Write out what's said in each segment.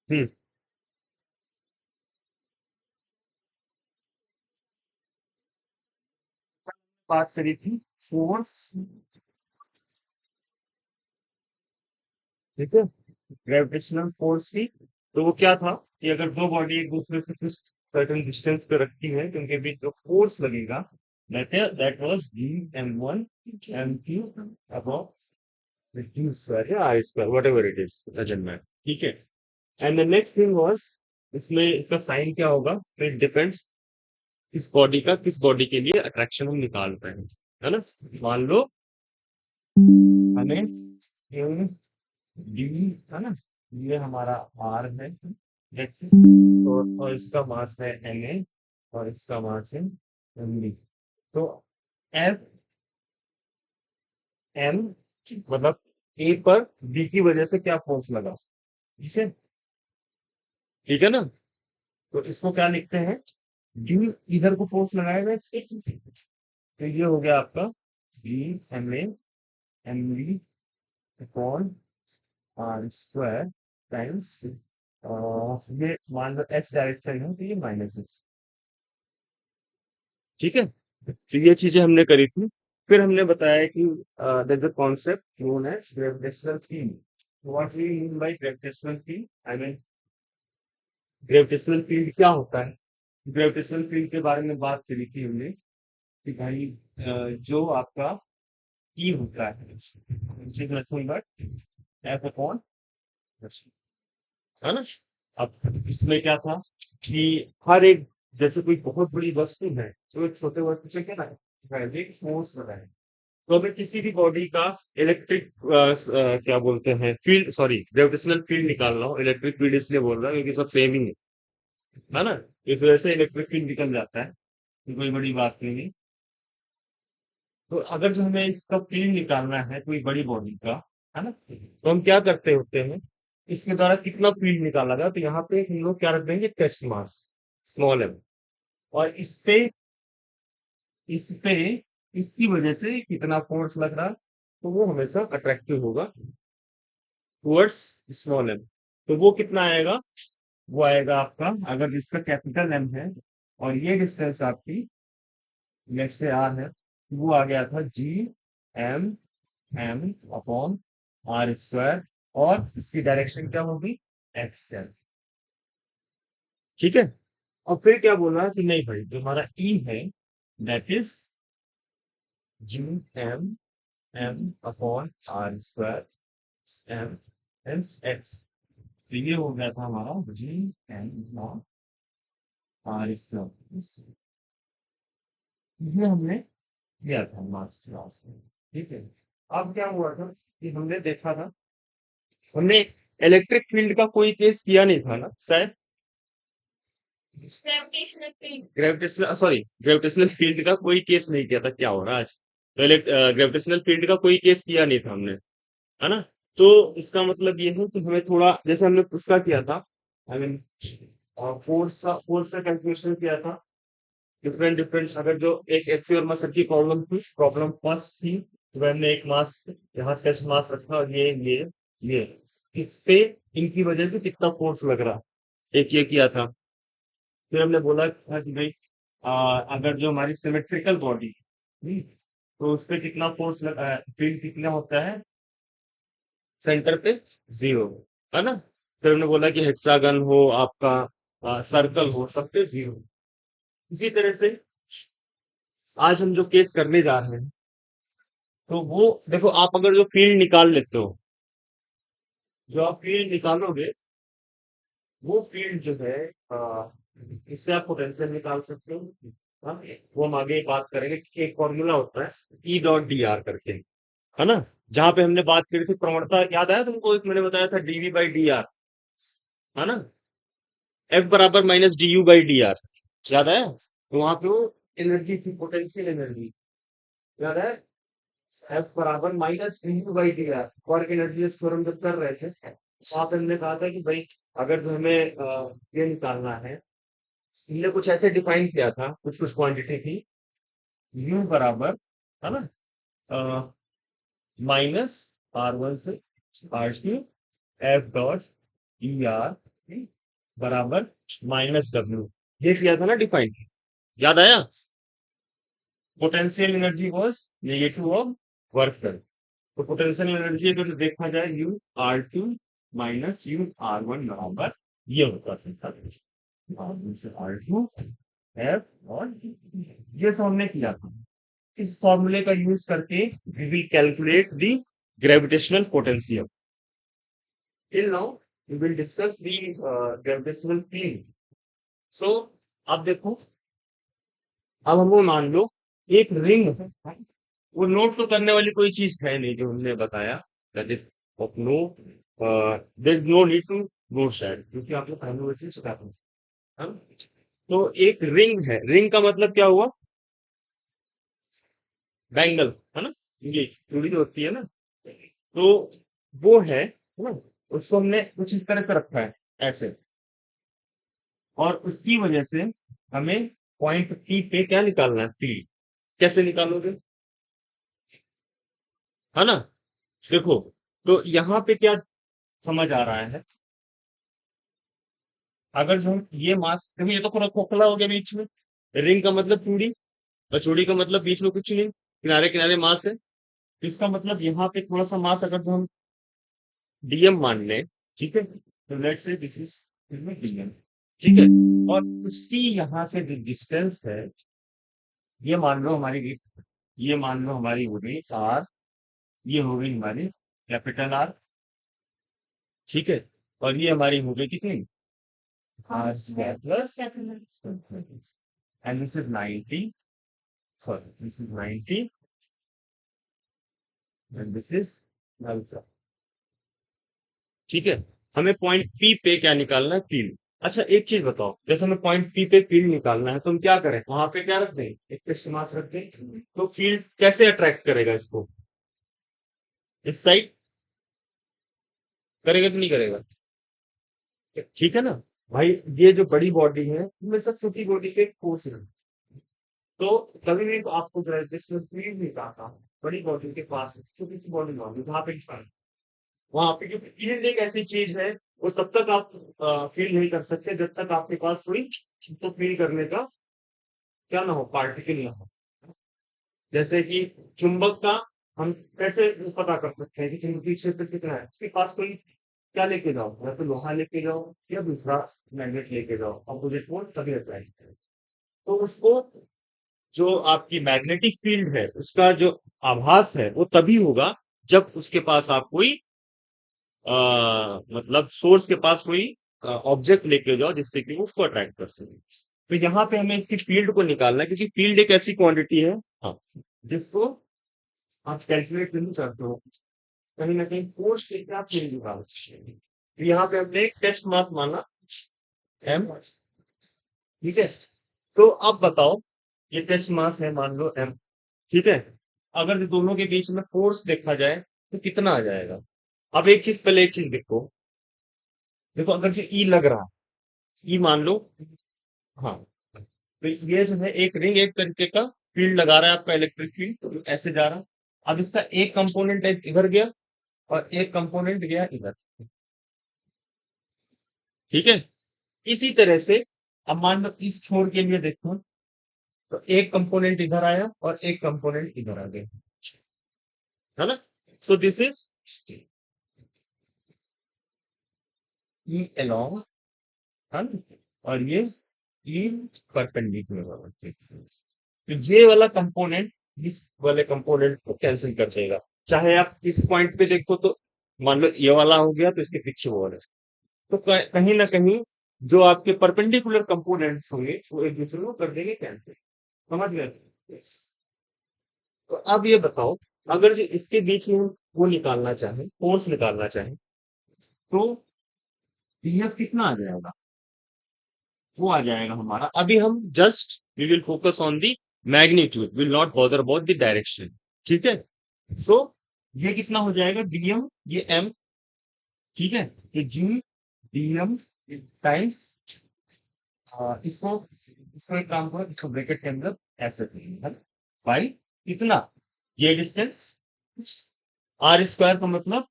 हम्म बात करी थी फोर्स, ठीक है, ग्रेविटेशनल फोर्स की। तो वो क्या था कि अगर दो बॉडी एक दूसरे से कुछ सर्टेन डिस्टेंस पे रखी है तो उनके बीच जो फोर्स लगेगा, that was G M one M two upon q square या I square, whatever it is, doesn't matter, ठीक है। And the next thing was, इसमें इसका साइन क्या होगा, इट डिपेंड्स किस बॉडी के लिए अट्रैक्शन हम निकाल रहे हैं, है ना। मान लो हमें डी, है ना, ये हमारा आर है, और इसका मास है एन ए, और इसका मास है एम बी। तो एफ एम मतलब ए पर बी की वजह से क्या फोर्स लगा, ठीक है, ठीक है ना। तो इसको क्या लिखते हैं, डी इधर को फोर्स लगाएगा, तो ये हो गया आपका B M A M B upon R square times, ये मान लो एक्स डायरेक्शन है तो ये माइनस एक्स, ठीक है। तो ये चीजें हमने करी थी। फिर हमने बताया कि that the concept known as gravitational field. What we mean by gravitational field, I mean gravitational field क्या होता है। ग्रेविटेशनल फील्ड के बारे में बात करी थी हमने कि भाई जो आपका ई होता है, नथिंग बट एफ अपॉन, है ना। अब इसमें क्या था कि हर एक, जैसे कोई बहुत बड़ी वस्तु है तो एक छोटे वस्तु से क्या ना पहले फोर्स लगाए। तो हमें किसी भी बॉडी का इलेक्ट्रिक क्या बोलते हैं फील्ड, सॉरी ग्रेविटेशनल फील्ड निकालना हो, इलेक्ट्रिक फील्ड इसलिए बोल रहा हूँ क्योंकि सब सेम ही है ना। इस वजह से इलेक्ट्रिक फील्ड निकल जाता है, तो कोई बड़ी बात नहीं है। तो अगर जो हमें इसका फील्ड निकालना है कोई बड़ी बॉडी का, है ना, तो हम क्या करते होते हैं, इसके द्वारा कितना फील्ड निकाला जाए, तो यहाँ पे हम लोग क्या रख देंगे, टेस्ट मास, स्मॉल एम। और इस पे इसकी वजह से कितना फोर्स लग रहा है, तो वो हमेशा अट्रैक्टिव होगा टुवर्ड्स स्मॉल एम। तो वो कितना आएगा, वो आएगा आपका, अगर इसका कैपिटल एम है और ये डिस्टेंस आपकी लेट से आर है, तो वो आ गया था G M M upon R square, और इसकी डायरेक्शन क्या होगी, एक्स एम, ठीक है। और फिर क्या बोला कि नहीं भाई जो हमारा ई है that is G M M upon R square M M X. तो ये हो गया था हमारा G M upon R square, ये हमने किया था मास क्लास में, ठीक है। अब क्या हुआ था कि हमने देखा था, हमने इलेक्ट्रिक फील्ड का कोई केस किया नहीं था ना शायद, ग्रेविटेशनल सॉरी ग्रेविटेशनल फील्ड का कोई केस नहीं किया था, क्या हो रहा है आज, तो ग्रेविटेशनल फील्ड का कोई केस किया नहीं था हमने, है ना। तो इसका मतलब ये है कि हमें थोड़ा, जैसे हमने उसका किया था, आई मीन फोर्स का कैलकुलेशन किया था, डिफरेंट डिफरेंट, अगर जो एक एक्सी वर्मा सर की प्रॉब्लम थी, प्रॉब्लम फर्स्ट थी, तो हमने एक मास यहाँ टेस्ट मास रखा, और ये इस पे इनकी वजह से कितना फोर्स लग रहा, एक ये किया था। फिर हमने बोला था कि भाई अगर जो हमारी सिमेट्रिकल बॉडी, तो उस पे कितना फोर्स लगा, फील्ड कितना होता है सेंटर पे, जीरो, है ना। फिर हमने बोला कि हेक्सागन हो आपका, सर्कल हो, सब पे जीरो। इसी तरह से आज हम जो केस करने जा रहे हैं, तो वो देखो, आप अगर जो फील्ड निकाल लेते हो, जो आप फील्ड निकालोगे, वो फील्ड जो है इससे आप पोटेंशियल निकाल सकते हो। हाँ, वो हम आगे बात करेंगे कि एक फॉर्मूला होता है ई डॉट डी आर करके, है ना। जहां पे हमने बात करी थी प्रवणता, याद आया तुमको, एक मैंने बताया था डीवी बाई डी आर, है ना, एफ बराबर minus D you by D R, याद आया। तो वहां पे वो एनर्जी थी, पोटेंशियल एनर्जी, याद है, एफ बराबर minus D you by D R. Work energy theorem जब कर रहे थे, वहां पे हमने कहा था कि भाई अगर जो हमें ये निकालना है, हमने कुछ ऐसे डिफाइन किया था, कुछ कुछ क्वांटिटी थी, यू बराबर, है ना, माइनस आर वन से R two F dot E R बराबर माइनस डब्ल्यू, ये किया था ना डिफाइन, याद आया? Potential energy was negative of work done. तो पोटेंशियल एनर्जी अगर देखा जाए U R two minus U R one बराबर ये होता था आर टू एफ और ये सब हमने किया था। इस फॉर्मूले का यूज करके we will calculate the gravitational potential. Till now we will discuss the gravitational field. So अब देखो, अब हमको मान लो एक रिंग है, वो नोट तो करने वाली कोई चीज है नहीं जो हमने बताया, that is of no, there is no need to note that क्योंकि आपने पहले वो चीज सिखा था। हाँ? तो एक रिंग है, रिंग का मतलब क्या हुआ? बैंगल, है ना? ये चूड़ी जो होती है ना, तो वो है ना, उसको हमने कुछ इस तरह से रखा है ऐसे, और उसकी वजह से हमें पॉइंट पी पे क्या निकालना है? फील्ड। कैसे निकालोगे? है ना? देखो, तो यहाँ पे क्या समझ आ रहा है, अगर जो हम ये मास, देखो ये तो पूरा खोखला हो गया बीच में, रिंग का मतलब चूड़ी, और चूड़ी का मतलब बीच में कुछ नहीं, किनारे किनारे मास है। तो इसका मतलब यहाँ पे थोड़ा सा मास अगर जो हम डीएम मान लें, ठीक है, तो let's say this is DM, ठीक है, और उसकी यहाँ से जो डिस्टेंस है, ये मान लो हमारी, ये मान लो हमारी हो गई आर, ये हो गई हमारी कैपिटल आर, ठीक है, और ये हमारी हो गई कितनी? R square plus, and this is 90, sorry, this is 90 and this is alpha, ठीक है। हमें पॉइंट पी पे क्या निकालना है? फील्ड। अच्छा एक चीज बताओ, जैसे हमें पॉइंट पी पे फील्ड निकालना है तो हम क्या करें? वहां पे क्या रख दें? एक टेस्ट मास रख दें, तो फील्ड कैसे अट्रैक्ट करेगा इसको? इस साइड करेगा कि नहीं करेगा? ठीक है ना भाई, ये जो बड़ी बॉडी है इनमें सब छोटी बॉडी पे फोर्स है, तो कभी भी तो आपको ग्रेविटेशनल फील्ड निकालना है बड़ी बॉडी के पास, छोटी सी बॉडी मान लो जहाँ पे वहां पे, क्योंकि फील्ड एक ऐसी चीज है, वो तब तक आप फील नहीं कर सकते जब तक आपके पास कोई तो फील करने का क्या ना हो, पार्टिकल ना हो। जैसे कि चुंबक का हम कैसे पता कर सकते हैं कि चुंबकीय क्षेत्र कितना है? उसके पास कोई क्या लेके जाओ, या तो लोहा लेके जाओ या दूसरा मैग्नेट लेके जाओ, अपोजिट पोल तभी अप्लाई करें। तो उसको, जो आपकी मैग्नेटिक फील्ड है उसका जो आभास है वो तभी होगा जब उसके पास आप कोई मतलब सोर्स के पास कोई ऑब्जेक्ट लेके जाओ जिससे कि वो उसको अट्रैक्ट कर सके। तो यहाँ पे हमें इसकी फील्ड को निकालना है क्योंकि फील्ड एक ऐसी क्वांटिटी है, हाँ, जिसको आप कैलकुलेट नहीं करते हो, कहीं ना कहीं फोर्स से क्या फील्ड निकाल सकते हैं। तो यहाँ पे हमने एक टेस्ट मास माना एम, ठीक है, तो अब बताओ, ये टेस्ट मास है मान लो एम, ठीक है, अगर दोनों के बीच में फोर्स देखा जाए तो कितना आ जाएगा? अब एक चीज, पहले एक चीज देखो, देखो अगर जो ई लग रहा है, ई मान लो, हाँ, तो ये जो है एक रिंग एक तरीके का फील्ड लगा रहा है आपका, इलेक्ट्रिक फील्ड तो ऐसे जा रहा। अब इसका एक कंपोनेंट इधर गया और एक कंपोनेंट गया इधर, ठीक है। इसी तरह से अब मान लो इस छोर के लिए देखो, तो एक कंपोनेंट इधर आया और एक कंपोनेंट इधर आ गया, है ना? सो दिस इज ई अलोंग, है ना? और ये ई परपेंडिकुलर, तो ये वाला कंपोनेंट इस वाले कंपोनेंट को कैंसिल कर देगा। चाहे आप इस पॉइंट पे देखो तो मान लो ये वाला हो गया तो इसके पीछे वो वाला, तो कहीं ना कहीं जो आपके परपेंडिकुलर कंपोनेंट्स होंगे वो एक दूसरे को कर देंगे कैंसिल। समझ गए? तो अब ये बताओ, अगर जो इसके बीच में हम वो निकालना चाहें, फोर्स निकालना चाहें, तो पीएफ कितना आ जाएगा? वो आ जाएगा हमारा, अभी हम just we will focus on the magnitude, will not bother about the direction, ठीक है। सो ये कितना हो जाएगा? डीएम, ये एम, ठीक है, तो जी डीएम टाइम्स, इसको इसको एक काम करो, इसको ब्रैकेट के अंदर ऐसे बाई कितना, ये डिस्टेंस आर स्क्वायर का मतलब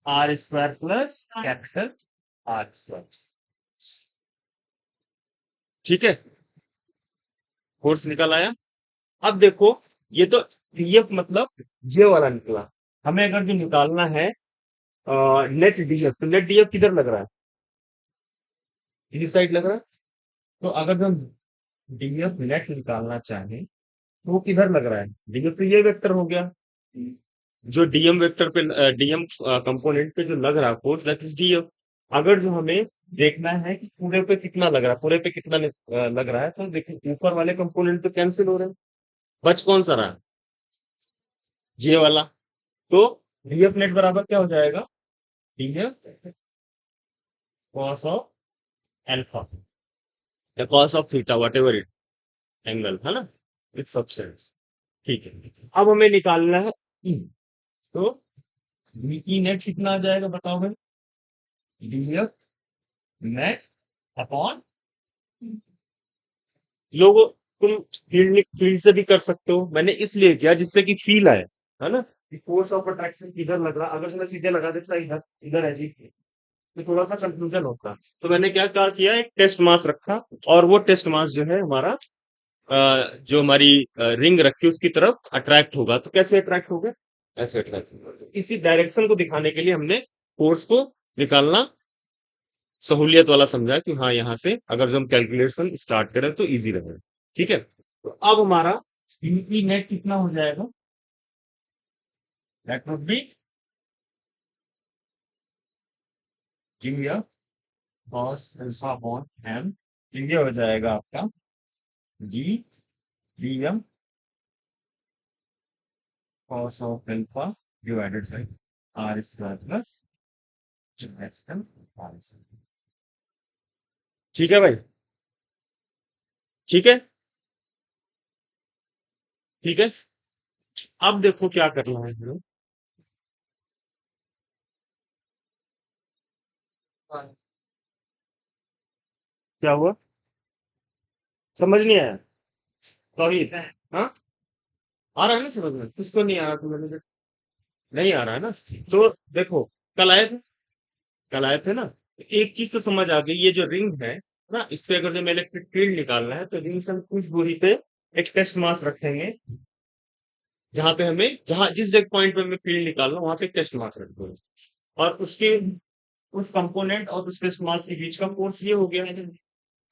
R square plus capital R square, ठीक है, फोर्स निकल आया। अब देखो, ये तो डीएफ मतलब ये वाला निकला। हमें अगर जो निकालना है नेट डीएफ, तो नेट डीएफ किधर लग रहा है? इस साइड लग रहा है। तो अगर हम डीएफ नेट निकालना चाहें तो वो किधर लग रहा है? डीएफ तो ये वेक्टर हो गया, जो डीएम वेक्टर पे, डीएम कंपोनेंट पे जो लग रहा है फोर्स, दैट इज डीएफ। अगर जो हमें देखना है कि पूरे पे कितना लग रहा है, पूरे पे कितना लग रहा है, तो देखिए ऊपर वाले कंपोनेंट तो कैंसिल हो रहे हैं, बच कौन सा रहा? ये वाला। तो डीएफ नेट बराबर क्या हो जाएगा? डीएफ कॉस ऑफ एल्फा या cos of theta, what ever it angle है ना, विथ सब्सटेंस। ठीक है, अब हमें निकालना है ई। तो ई नेट कितना आ जाएगा बताओ भाई? डीएफ नेट अपॉन, लोगों, तुम फील्ड फील्ड से भी कर सकते हो, मैंने इसलिए किया जिससे कि फील आए, है ना, कि फोर्स ऑफ अट्रैक्शन किधर लग रहा। अगर मैं सीधे लगा देता इधर, इधर है जी, तो थोड़ा सा कंफ्यूजन होता। तो मैंने क्या किया, एक टेस्ट मास रखा, और वो टेस्ट मास जो है हमारा, जो हमारी रिंग रखी उसकी तरफ अट्रैक्ट होगा। तो कैसे अट्रैक्ट होगा? ऐसे अट्रैक्ट होगा। तो इसी डायरेक्शन को दिखाने के लिए हमने फोर्स को निकालना सहूलियत वाला समझा कि हाँ, यहाँ से अगर जो हम कैलकुलेशन स्टार्ट करें तो इजी रहेगा। ठीक है, तो अब हमारा ई नेट कितना हो जाएगा? That would be G cos alpha upon M. ये हो जाएगा आपका G G M cos of alpha divided by R square plus S M R square. ठीक है भाई, ठीक है, ठीक है। अब देखो क्या करना है हमें। क्या हुआ? समझ नहीं आया? सॉरी। हाँ, आ रहा है ना समझ में? किसको नहीं आ रहा? तुम्हें नहीं आ रहा है ना? तो देखो, कल आए थे, कल आए थे ना, तो एक चीज तो समझ आ गई, ये जो रिंग है ना, इस पे अगर हमें इलेक्ट्रिक फील्ड निकालना है तो रिंग से हम कुछ दूरी पे एक टेस्ट मास रखेंगे, जहां पे हमें, जहां जिस जगह पॉइंट पे हमें फील्ड निकालना वहां पे एक टेस्ट मास रख दो, और उसके, उस कंपोनेंट और उस टेस्ट मास के बीच का फोर्स ये हो गया।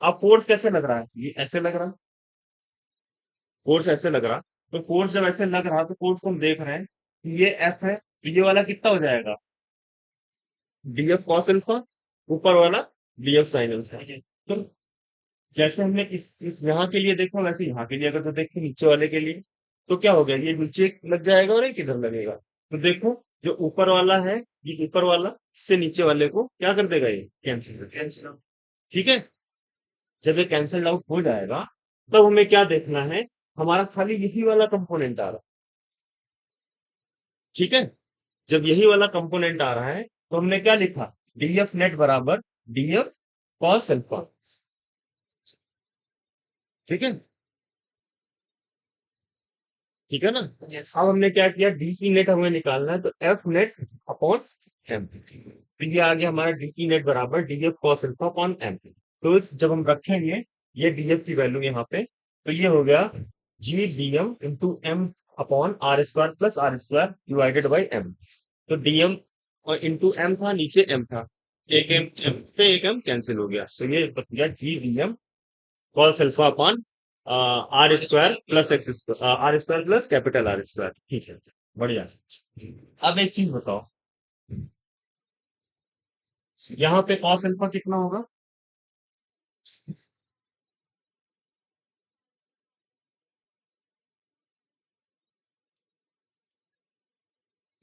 अब फोर्स कैसे लग रहा है? ये ऐसे लग रहा, फोर्स ऐसे लग रहा। तो फोर्स जब ऐसे लग रहा, तो फोर्स को हम देख रहे हैं कि ये एफ है, तो ये वाला कितना हो जाएगा? डीएफ कॉस अल्फा, ऊपर वाला डीएफ साइन अल्फा। तो जैसे हमने इस यहाँ के लिए देखा, वैसे यहाँ के लिए अगर तो देखें नीचे वाले के लिए, तो क्या हो गया, ये नीचे लग जाएगा और ये किधर लगेगा? तो देखो, जो ऊपर वाला है, ये ऊपर वाला इससे नीचे वाले को क्या कर देगा? ये कैंसिल कैंसिल। ठीक है, जब ये कैंसिल आउट हो जाएगा, तब हमें क्या देखना है? हमारा खाली यही वाला कंपोनेंट आ रहा है। ठीक है, जब यही वाला कंपोनेंट आ रहा है, तो हमने क्या लिखा? डीएफ नेट बराबर डीएफ कॉस अल्फा। ठीक है, ठीक है ना? अब हमने क्या किया, डीसी नेट हमें निकालना है, तो एफ नेट अपॉन एम। तो ये आ गया हमारा डीसी नेट बराबर DF cos alpha upon M. तो जब हम रखेंगे ये डीएफ की वैल्यू यहाँ पे, तो ये हो गया G DM into M upon R square plus R square divided by M. तो डीएम और इंटू एम था, नीचे एम था, एक एम पे एक एम कैंसिल हो गया, तो ये बच गया G DM cos alpha upon R square plus X square, R square plus capital R square. ठीक है, बढ़िया। अब एक चीज बताओ, यहाँ पे कॉस अल्फा कितना होगा?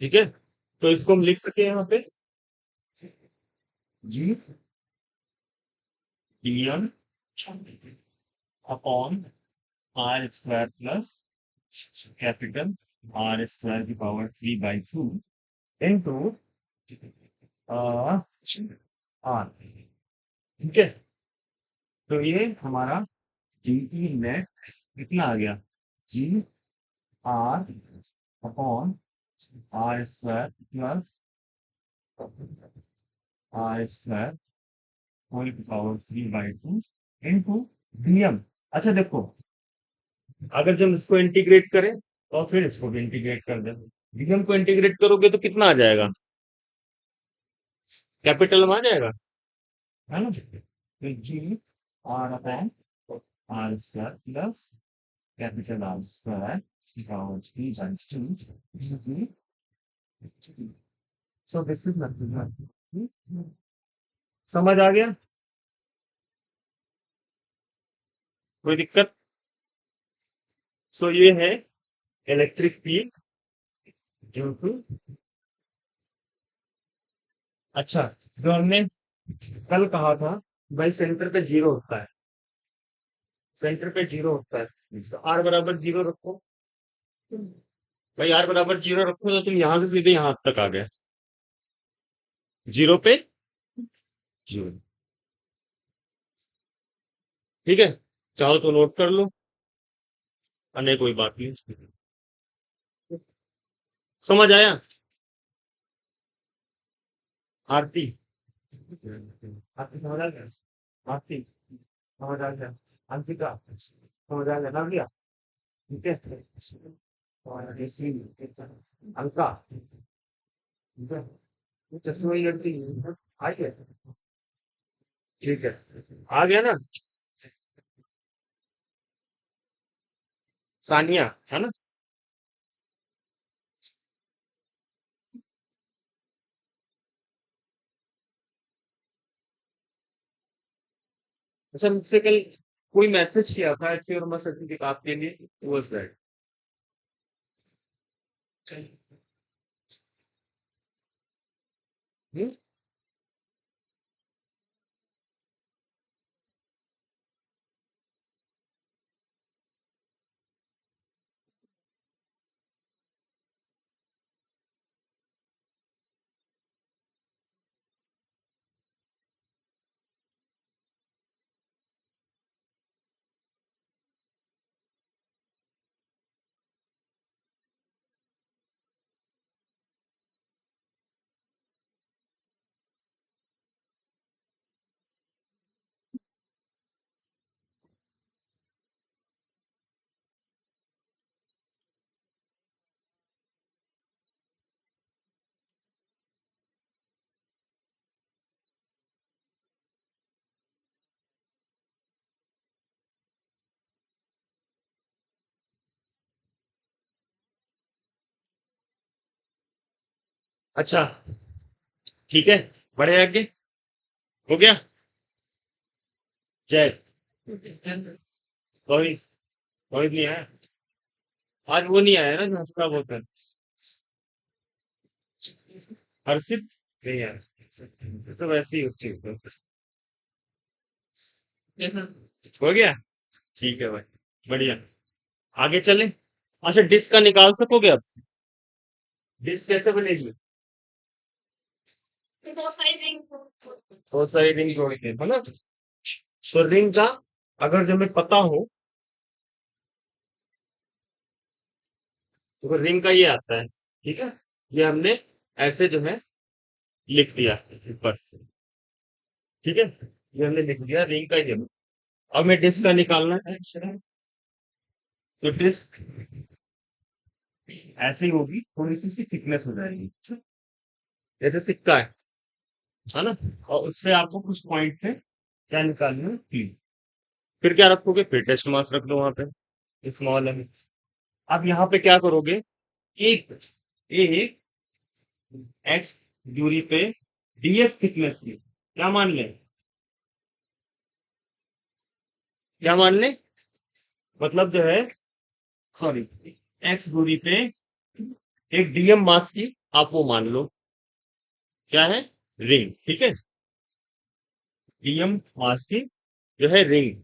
ठीक है, तो इसको हम लिख सके यहाँ पे G DM upon R square plus capital R square की पावर 3/2 इंटू आर। ठीक है, तो ये हमारा जीई नेट कितना आ गया? G R upon R square plus R square whole की पावर 3/2 इंटू डीएम। अच्छा देखो, अगर जब इसको इंटीग्रेट करें और फिर इसको भी इंटीग्रेट कर दें, डीएम को इंटीग्रेट करोगे तो कितना आ जाएगा? कैपिटल में आ जाएगा, है ना? तो G R upon R square plus capital R square so this is nothing. समझ आ गया? कोई दिक्कत? सो ये है इलेक्ट्रिक फील्ड ड्यू टू। अच्छा, जो हमने कल कहा था, भाई सेंटर पे जीरो होता है, सेंटर पे जीरो होता है, तो आर बराबर जीरो रखो। भाई आर बराबर जीरो रखो तो तुम यहां से सीधे यहां तक आ गए, जीरो पे जीरो। ठीक है, चाहो तो नोट कर लो, अन्य कोई बात नहीं। समझ आया? आरती, आरती समझ आ गया? आरती समझ आ गया? अंशिका समझ आ गया? नव्या, ठीक है, और ऐसी अलका, ठीक है, ये चश्मे वाली लड़की आई है, ठीक है, आ गया ना? सानिया, है ना? अच्छा, मुझसे कल कोई मैसेज किया था ऐसे और मैं सर्टिफिकेट के लिए, वाज दैट? अच्छा, ठीक है, बढ़े आगे, हो गया? जय, कोई कोई नहीं आया? आज वो नहीं आया ना जो हंसता बोलता है? हर्षित नहीं आया, तो वैसे ही उस चीज को हो गया। ठीक है भाई, बढ़िया, आगे चले। अच्छा, डिस्क का निकाल सकोगे अब? डिस्क कैसे बनेगी? बहुत सारी रिंग जोड़ के, है ना? तो रिंग का अगर जो हमें पता हो, तो रिंग का ये आता है, ठीक है, ये हमने ऐसे जो है लिख दिया ऊपर, ठीक है, ये हमने लिख दिया रिंग का ये। अब मैं डिस्क का निकालना है, तो डिस्क ऐसे ही होगी, थोड़ी सी इसकी थिकनेस हो जाएगी, जैसे सिक्का है ना? और उससे आपको कुछ पॉइंट पे क्या निकालना है, P। फिर क्या रखोगे? फिर टेस्ट मार्क्स रख दो वहां पे, स्मॉल है। अब यहाँ पे क्या करोगे? एक एक एक्स दूरी पे डीएक्स थिकनेस की क्या मान लें? क्या मान लें? मतलब जो है, सॉरी, एक्स दूरी पे एक डीएम मास की आप वो मान लो, क्या है? रिंग, ठीक है, डीएम मास की जो है रिंग,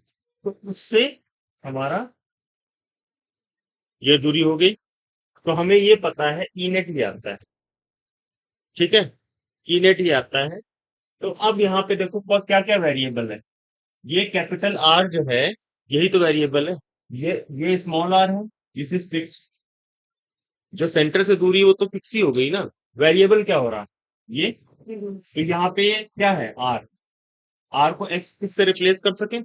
तो उससे हमारा ये दूरी हो गई। तो हमें ये पता है ई नेट भी आता है, ठीक है, ई नेट ही आता है। तो अब यहाँ पे देखो क्या क्या वेरिएबल है, ये कैपिटल आर जो है, यही तो वेरिएबल है, ये स्मॉल आर है, दिस इज फिक्स। जो सेंटर से दूरी है, वो तो फिक्स ही हो गई ना। वेरिएबल क्या हो रहा है? ये, तो यहाँ पे ये क्या है? आर, आर को एक्स किस से रिप्लेस कर सके?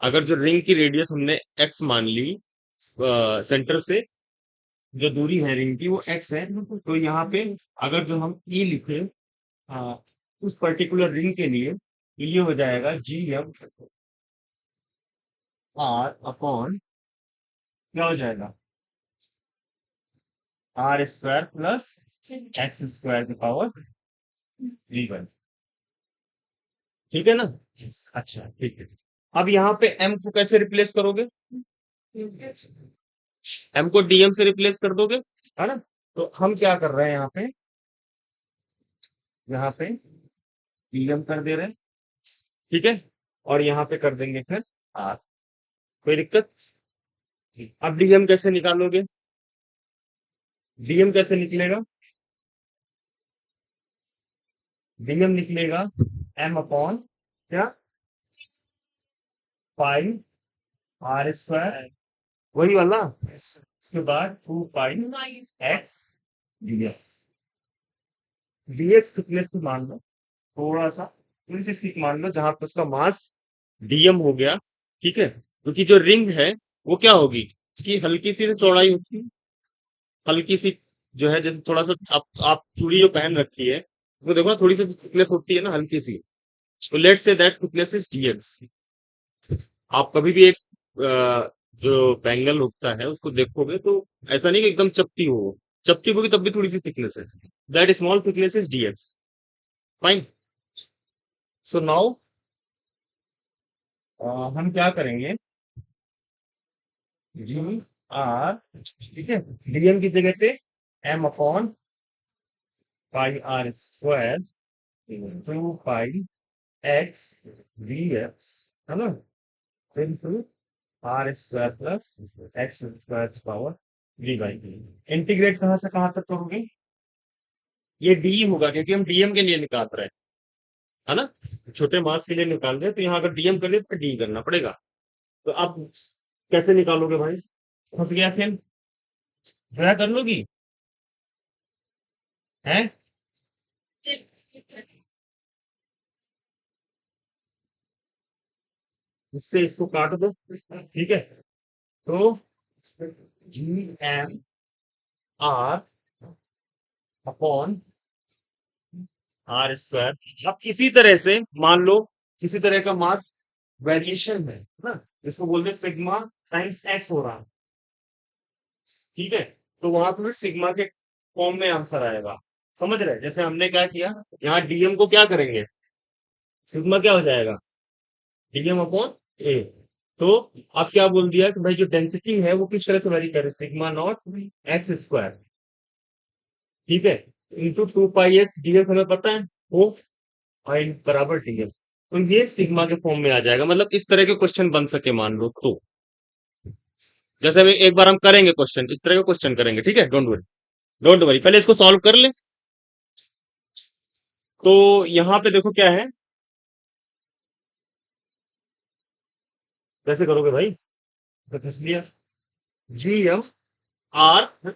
अगर जो रिंग की रेडियस हमने एक्स मान ली, सेंटर से जो दूरी है रिंग की वो एक्स है, तो यहाँ पे अगर जो हम ई लिखे उस पर्टिकुलर रिंग के लिए, तो ये हो जाएगा जी एम आर अपॉन, क्या हो जाएगा, R square plus X square की पावर V1। ठीक है ना? अच्छा ठीक है। अब यहाँ पे एम को कैसे रिप्लेस करोगे? एम को डीएम से रिप्लेस कर दोगे, है ना? तो हम क्या कर रहे हैं यहाँ पे डीएम कर दे रहे हैं, ठीक है, और यहाँ पे कर देंगे फिर आर। कोई दिक्कत? अब डीएम कैसे निकालोगे? डीएम कैसे निकलेगा? डीएम निकलेगा एम अपॉन क्या, फाइव आर स्क्वायर, वही वाला, इसके बाद 2 pi x dx. Dx thickness को मान लो, थोड़ा सा थोड़ी सी थिक मान लो, जहां पर उसका मास डीएम हो गया, ठीक है, क्योंकि जो रिंग है वो क्या होगी, उसकी हल्की सी चौड़ाई होती है, हल्की सी, जो है जैसे थोड़ा सा आप चूड़ी जो पहन रखी है, वो देखो ना, थोड़ी सी थिकनेस होती है ना, हल्की सी। तो let's say that thickness is dx. आप कभी भी एक जो बैंगल होता है उसको देखोगे तो ऐसा नहीं कि एकदम चपटी हो, चपटी होगी तब भी थोड़ी सी थिकनेस है, that small thickness is DX. Fine. So now हम क्या करेंगे, जी आर, ठीक है, डीएम की जगह पे M upon pi R square 2 pi X D X, है ना, into R square plus X square power D by D. Integrate कहाँ से कहाँ तक करोगे? ये डी होगा क्योंकि हम डीएम के लिए निकाल रहे हैं, है ना, छोटे मास के लिए निकाल रहे हैं, तो यहाँ अगर डीएम कर लिए तो डी करना पड़ेगा। तो आप कैसे निकालोगे भाई? फंस गया फिर, क्या कर लोगी है? इससे इसको काट दो, ठीक है, तो G M R upon R square. अब इसी तरह से मान लो किसी तरह का मास वेरिएशन है ना, इसको बोलते हैं सिग्मा टाइम्स एक्स हो रहा है, ठीक है, तो वहां पर सिग्मा के फॉर्म में आंसर आएगा। समझ रहे? जैसे हमने क्या किया, यहाँ डीएम को क्या करेंगे, सिग्मा क्या हो जाएगा, डीएम अपॉन ए। तो आप क्या बोल दिया कि भाई जो डेंसिटी है वो किस तरह से वेरी करे, सिग्मा नॉट एक्स स्क्वायर, ठीक है, इंटू 2 पाई एक्स डीएक्स, हमें पता है वो आई बराबर डीएक्स। तो ये सिग्मा के फॉर्म में आ जाएगा, मतलब इस तरह के क्वेश्चन बन सके मान लो तो, जैसे अभी एक बार हम करेंगे क्वेश्चन, इस तरह का क्वेश्चन करेंगे, ठीक है, डोंट वरी, डोंट वरी, पहले इसको सॉल्व कर ले। तो यहाँ पे देखो क्या है, कैसे करोगे भाई, तो इसलिए जी एम आर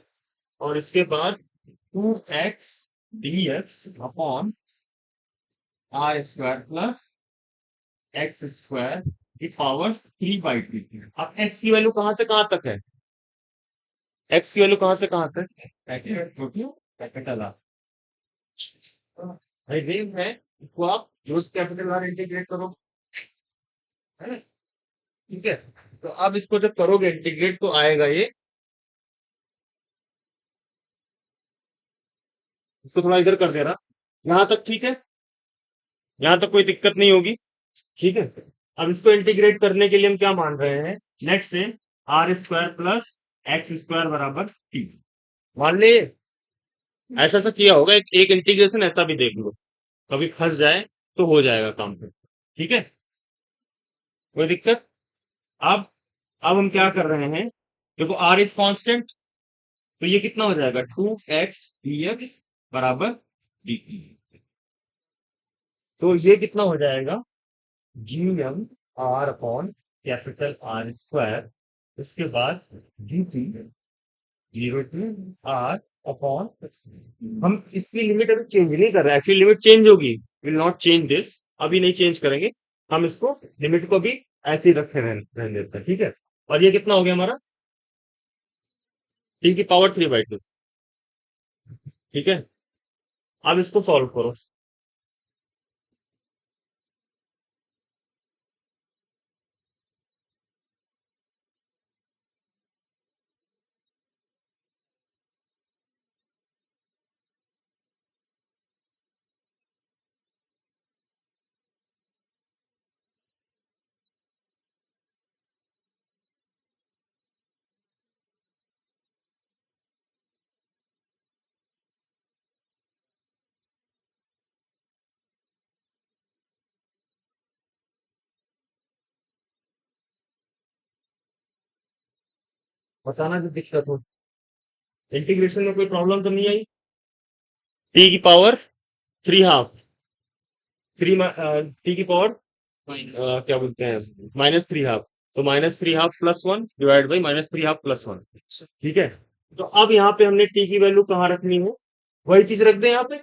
और इसके बाद 2 X D X upon R square plus X square की पावर 3/3। अब एक्स की वैल्यू कहां से कहां तक है, एक्स की वैल्यू कहां से कहां तक, कैपिटल आर, भाई वेव है, इसको आप रोज कैपिटल आर इंटीग्रेट करो, है ना, ठीक है। तो अब इसको जब करोगे इंटीग्रेट तो आएगा ये, इसको थोड़ा इधर कर देना, यहां तक ठीक है, यहां तक कोई दिक्कत नहीं होगी, ठीक है। अब इसको इंटीग्रेट करने के लिए हम क्या मान रहे हैं, नेट से R square plus X square बराबर टी मान ले। ऐसा ऐसा किया होगा, एक इंटीग्रेशन ऐसा भी देख लो, कभी फंस जाए तो हो जाएगा काम पे, ठीक है, कोई दिक्कत? अब अब हम क्या कर रहे हैं, देखो आर इज कांस्टेंट, तो ये कितना हो जाएगा, 2 एक्स डी एक्स बराबर डी। तो ये कितना हो जाएगा, G M R upon capital R square, इसके बाद D T 0 to R upon, हम इसकी लिमिट अभी चेंज नहीं कर रहे, एक्चुअली लिमिट चेंज होगी, विल नॉट चेंज दिस, अभी नहीं चेंज करेंगे हम इसको, लिमिट को भी ऐसे ही रखे रहने देते हैं, ठीक है। और ये कितना हो गया हमारा, टी की पावर 3/2, ठीक है। अब इसको सॉल्व करो। बताना जो दिक्कत हो। इंटीग्रेशन में कोई प्रॉब्लम तो नहीं आई। टी की पावर 3 हाफ, टी की पावर क्या बोलते हैं, -3 हाफ। तो -3 half plus one divide by -3 half plus one, ठीक है। तो अब यहाँ पे हमने टी की वैल्यू कहाँ रखनी है, वही चीज रख दें यहाँ पे,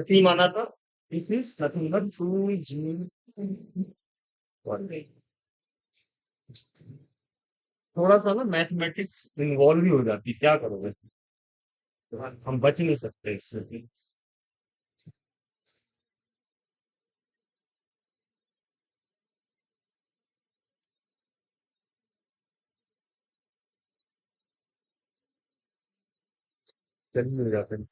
टी माना था। This is nothing but 2g। थोड़ा सा ना मैथमेटिक्स इन्वॉल्व ही हो जाती, क्या करोगे, हम बच नहीं सकते इससे। चलिए हो जाते हैं,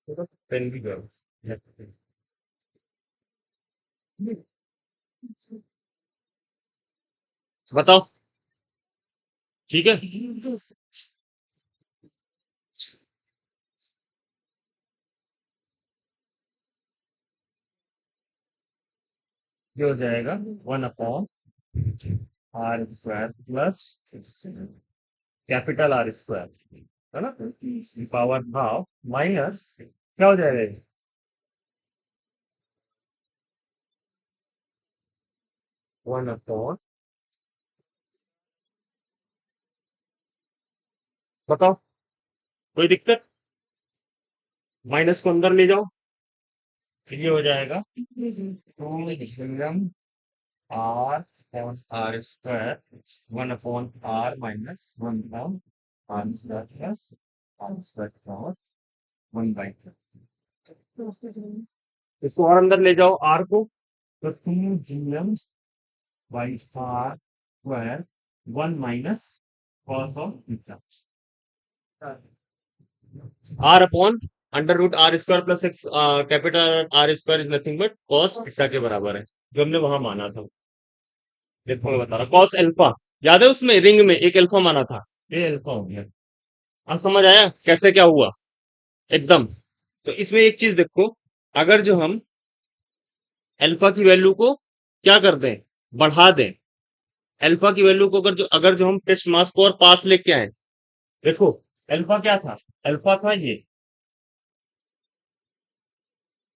तो पेन भी करो। बताओ, ठीक है। ये हो जाएगा 1/r² प्लस कैपिटल R², है ना, पावर हाफ माइनस क्या हो जाएगा ये? 1/, बताओ कोई दिक्कत, माइनस को अंदर ले जाओ, फिर ये हो जाएगा 2r/r², 1/r - 1/r² plus r² power 1/2। इसको और अंदर ले जाओ r को, तो 2gm/r², 1 minus cos of theta, R upon √r² plus X, capital R² is nothing but cos theta के बराबर है, जो हमने वहां माना था। देखो मैं बता रहा, कॉस अल्फा, याद है उसमें रिंग में एक अल्फा माना था, ये अल्फा हो गया। अब समझ आया कैसे क्या हुआ, एकदम। तो इसमें एक चीज देखो, अगर जो हम अल्फा की वैल्यू को क्या कर दें, बढ़ा दें, अल्फा की वैल्यू को अगर जो हम टेस्ट मास को और पास लेके आए, देखो अल्फा क्या था, अल्फा था ये,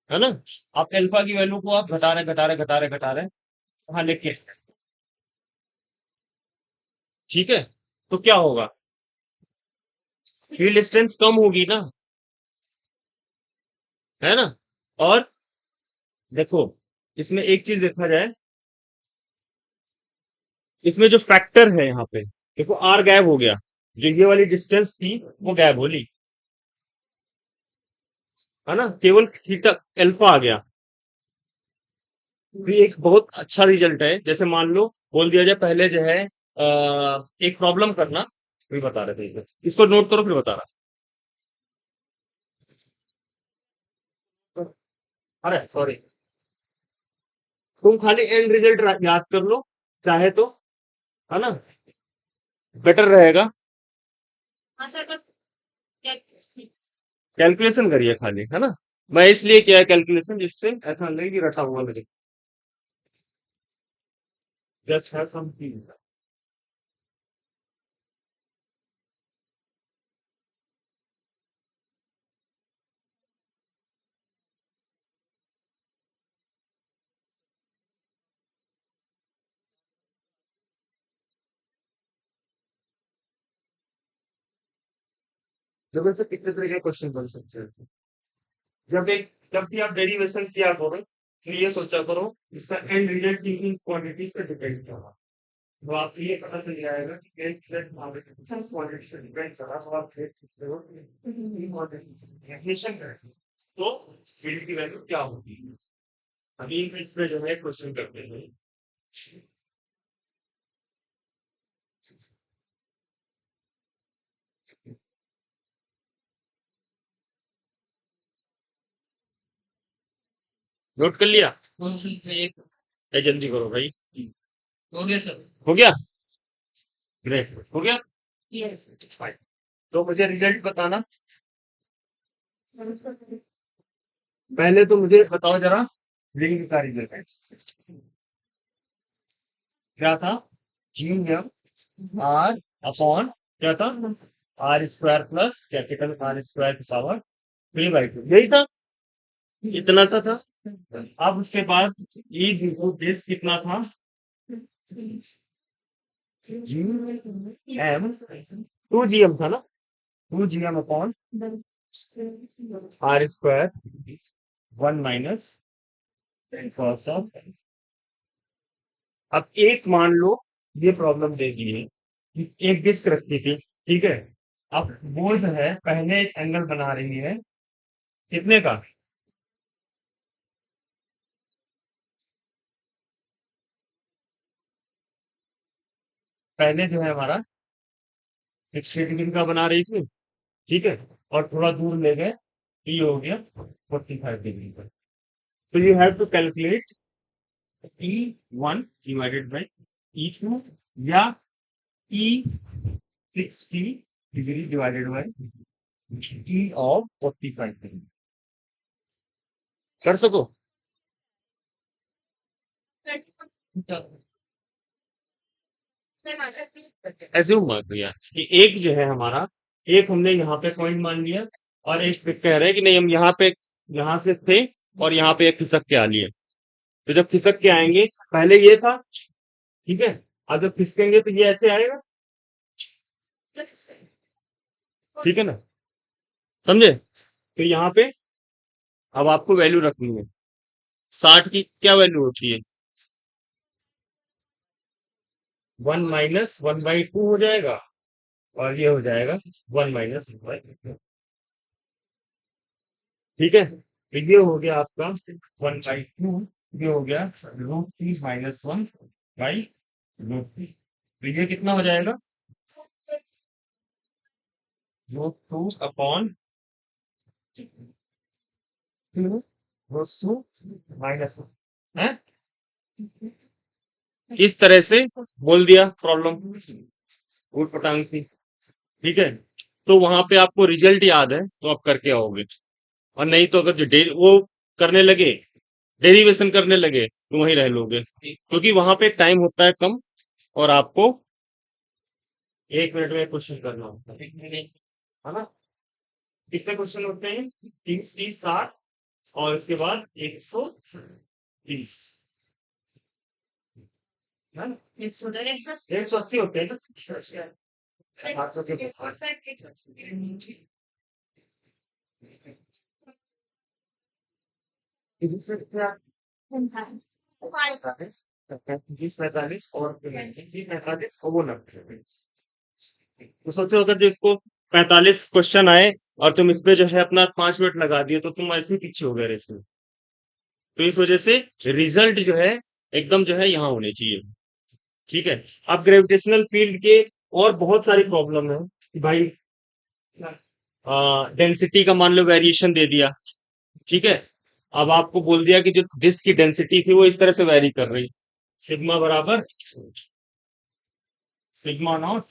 है ना। आप अल्फा की वैल्यू को आप घटा रहे घटा रहे घटा रहे घटा रहे, हाँ लेके, ठीक है। तो क्या होगा, फील्ड स्ट्रेंथ कम होगी ना, है ना। और देखो, इसमें एक चीज देखा जाए, इसमें जो फैक्टर है यहाँ पे, देखो आर गायब हो गया, जो ये वाली डिस्टेंस थी वो गायब होली, है ना, केवल थीटा अल्फा आ गया। तो ये एक बहुत अच्छा रिजल्ट है। जैसे मान लो बोल दिया जाए पहले जो है, एक प्रॉब्लम करना, फिर बता रहे थे, इसको नोट करो फिर बता रहा। अरे सॉरी, तुम खाली एंड रिजल्ट याद कर लो, चाहे तो, है ना, बेटर रहेगा। कैलकुलेशन करिए खाली, है ना। मैं इसलिए किया कैलकुलेशन, जिससे ऐसा नहीं कि रटा हुआ लगे, जस्ट हैव सम फील। जब ऐसे कितने तरह के क्वेश्चन बन सकते हैं, जब भी आप डेरिवेशन किया करो, तो ये सोचा करो इसका एंड रिजल्ट किन क्वांटिटीज पे डिपेंड कर रहा है। तो आपको ये पता चल जाएगा कि एंड रिजल्ट किस क्वांटिटी पे डिपेंड कर रहा है, तो आप फिर सोचते हो कि क्वांटिटी डेफिनेशन करें तो फील्ड की वैल्यू क्या होगी। अभी इसमें जो है क्वेश्चन करते हैं। नोट कर लिया? या जल्दी करो भाई। हो गया सर। हो गया? ग्रेट, हो गया। Yes fine. तो मुझे रिजल्ट बताना। पहले तो मुझे बताओ जरा रिंग का रिजल्ट क्या था। जी एम आर अपॉन क्या था, R square plus capital R square की पावर 3/2, यही था, इतना सा था। अब उसके बाद ई बेस कितना था, जी एम 2 GM था ना, 2 GM upon R square 1 minus cos of. अब एक मान लो ये प्रॉब्लम दे दी है कि एक डिस्क रखी थी, ठीक है। अब वो जो है पहले एक एंगल बना रही है कितने का, पहले जो है हमारा 60 डिग्री का बना रही थी, ठीक है। और थोड़ा दूर ले गए तो ये हो गया 45 डिग्री का। तो you have to calculate E1 divided by E2 या E60 degree divided by E of 45 degree, कर सको। ऐसे मत भैया कि एक जो है हमारा, एक हमने यहाँ पे पॉइंट मान लिया और एक पे कह रहे हैं कि नहीं हम यहाँ पे, यहाँ से थे और यहाँ पे एक खिसक के आ लिए। तो जब खिसक के आएंगे, पहले ये था, ठीक है। अब जब खिसकेंगे तो ये ऐसे आएगा, ठीक है ना, समझे। तो यहाँ पे अब आपको वैल्यू रखनी है। 60 की क्या वैल्यू होती है, 1 - 1/2 हो जाएगा और ये हो जाएगा 1 - 1/2, ठीक है। तो ये हो गया आपका 1/2, ये हो गया √3 - 1/√3। तो ये कितना हो जाएगा, √2 अपॉन 2 -1 है। इस तरह से बोल दिया प्रॉब्लम, ऊट पटांग सी, ठीक है। तो वहां पे आपको रिजल्ट याद है तो आप करके आओगे, और नहीं तो अगर जो वो करने लगे, डेरिवेशन करने लगे तो वहीं रह लोगे, क्योंकि वहां पे टाइम होता है कम और आपको 1 मिनट में क्वेश्चन करना होता है ना। कितने क्वेश्चन होते हैं, 30 30 60 और इसके बाद 130 है ना, 180 होते हैं ना। 800 के पैंतालीस 45 और 45 और वो 90। तो सोचो अगर जो इसको 45 क्वेश्चन आए और तुम इस पे जो है अपना 5 मिनट लगा दिए तो तुम ऐसे ही पीछे हो गए रेस में। तो इस वजह से रिजल्ट जो है एकदम जो है यहाँ होने चाहिए, ठीक है। अब ग्रेविटेशनल फील्ड के और बहुत सारी प्रॉब्लम है कि भाई डेंसिटी का मान लो वेरिएशन दे दिया, ठीक है। अब आपको बोल दिया कि जो डिस्क की डेंसिटी थी वो इस तरह से वेरी कर रही, सिग्मा बराबर सिग्मा नॉट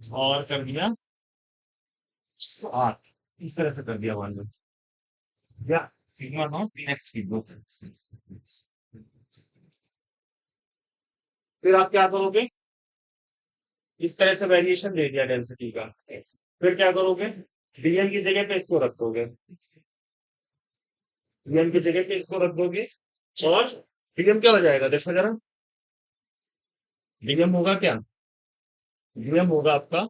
और कर दिया 8, इस तरह से कर दिया मान लो, या सिग्मा नॉट एक्स की दो। फिर आप क्या करोगे, इस तरह से वेरिएशन दे दिया डेंसिटी का, फिर क्या करोगे, डीएम की जगह पे इसको रख दोगे, डीएम की जगह पे इसको रख दोगे और डीएम क्या हो जाएगा देखो जरा, डीएम होगा क्या, डीएम होगा आपका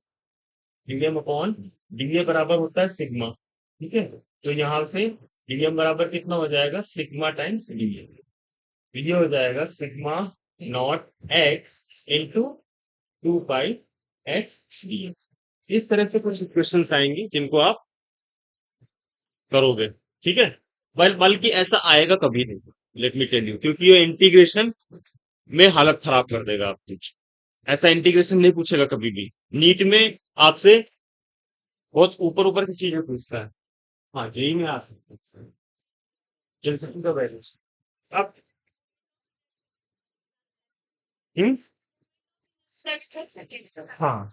डीएम अपॉन डीए बराबर होता है सिग्मा, ठीक है। तो यहां से डीएम बराबर कितना हो जाएगा, सिग्मा टाइम्स डीएम। ये हो जाएगा sigma not x into 2 pi x DM. इस तरह से कुछ इक्वेशंस आएंगी जिनको आप करोगे, ठीक है। बल्कि ऐसा आएगा कभी नहीं, लेट मी टेल यू, क्योंकि ये इंटीग्रेशन में हालत खराब कर देगा आपकी। ऐसा इंटीग्रेशन नहीं पूछेगा कभी भी नीट में आपसे, बहुत ऊपर ऊपर की चीजें पूछता है। हाँ, जेई में आ सकता है जनसंख्या का वैल्यूज। अब हम्म, हाँ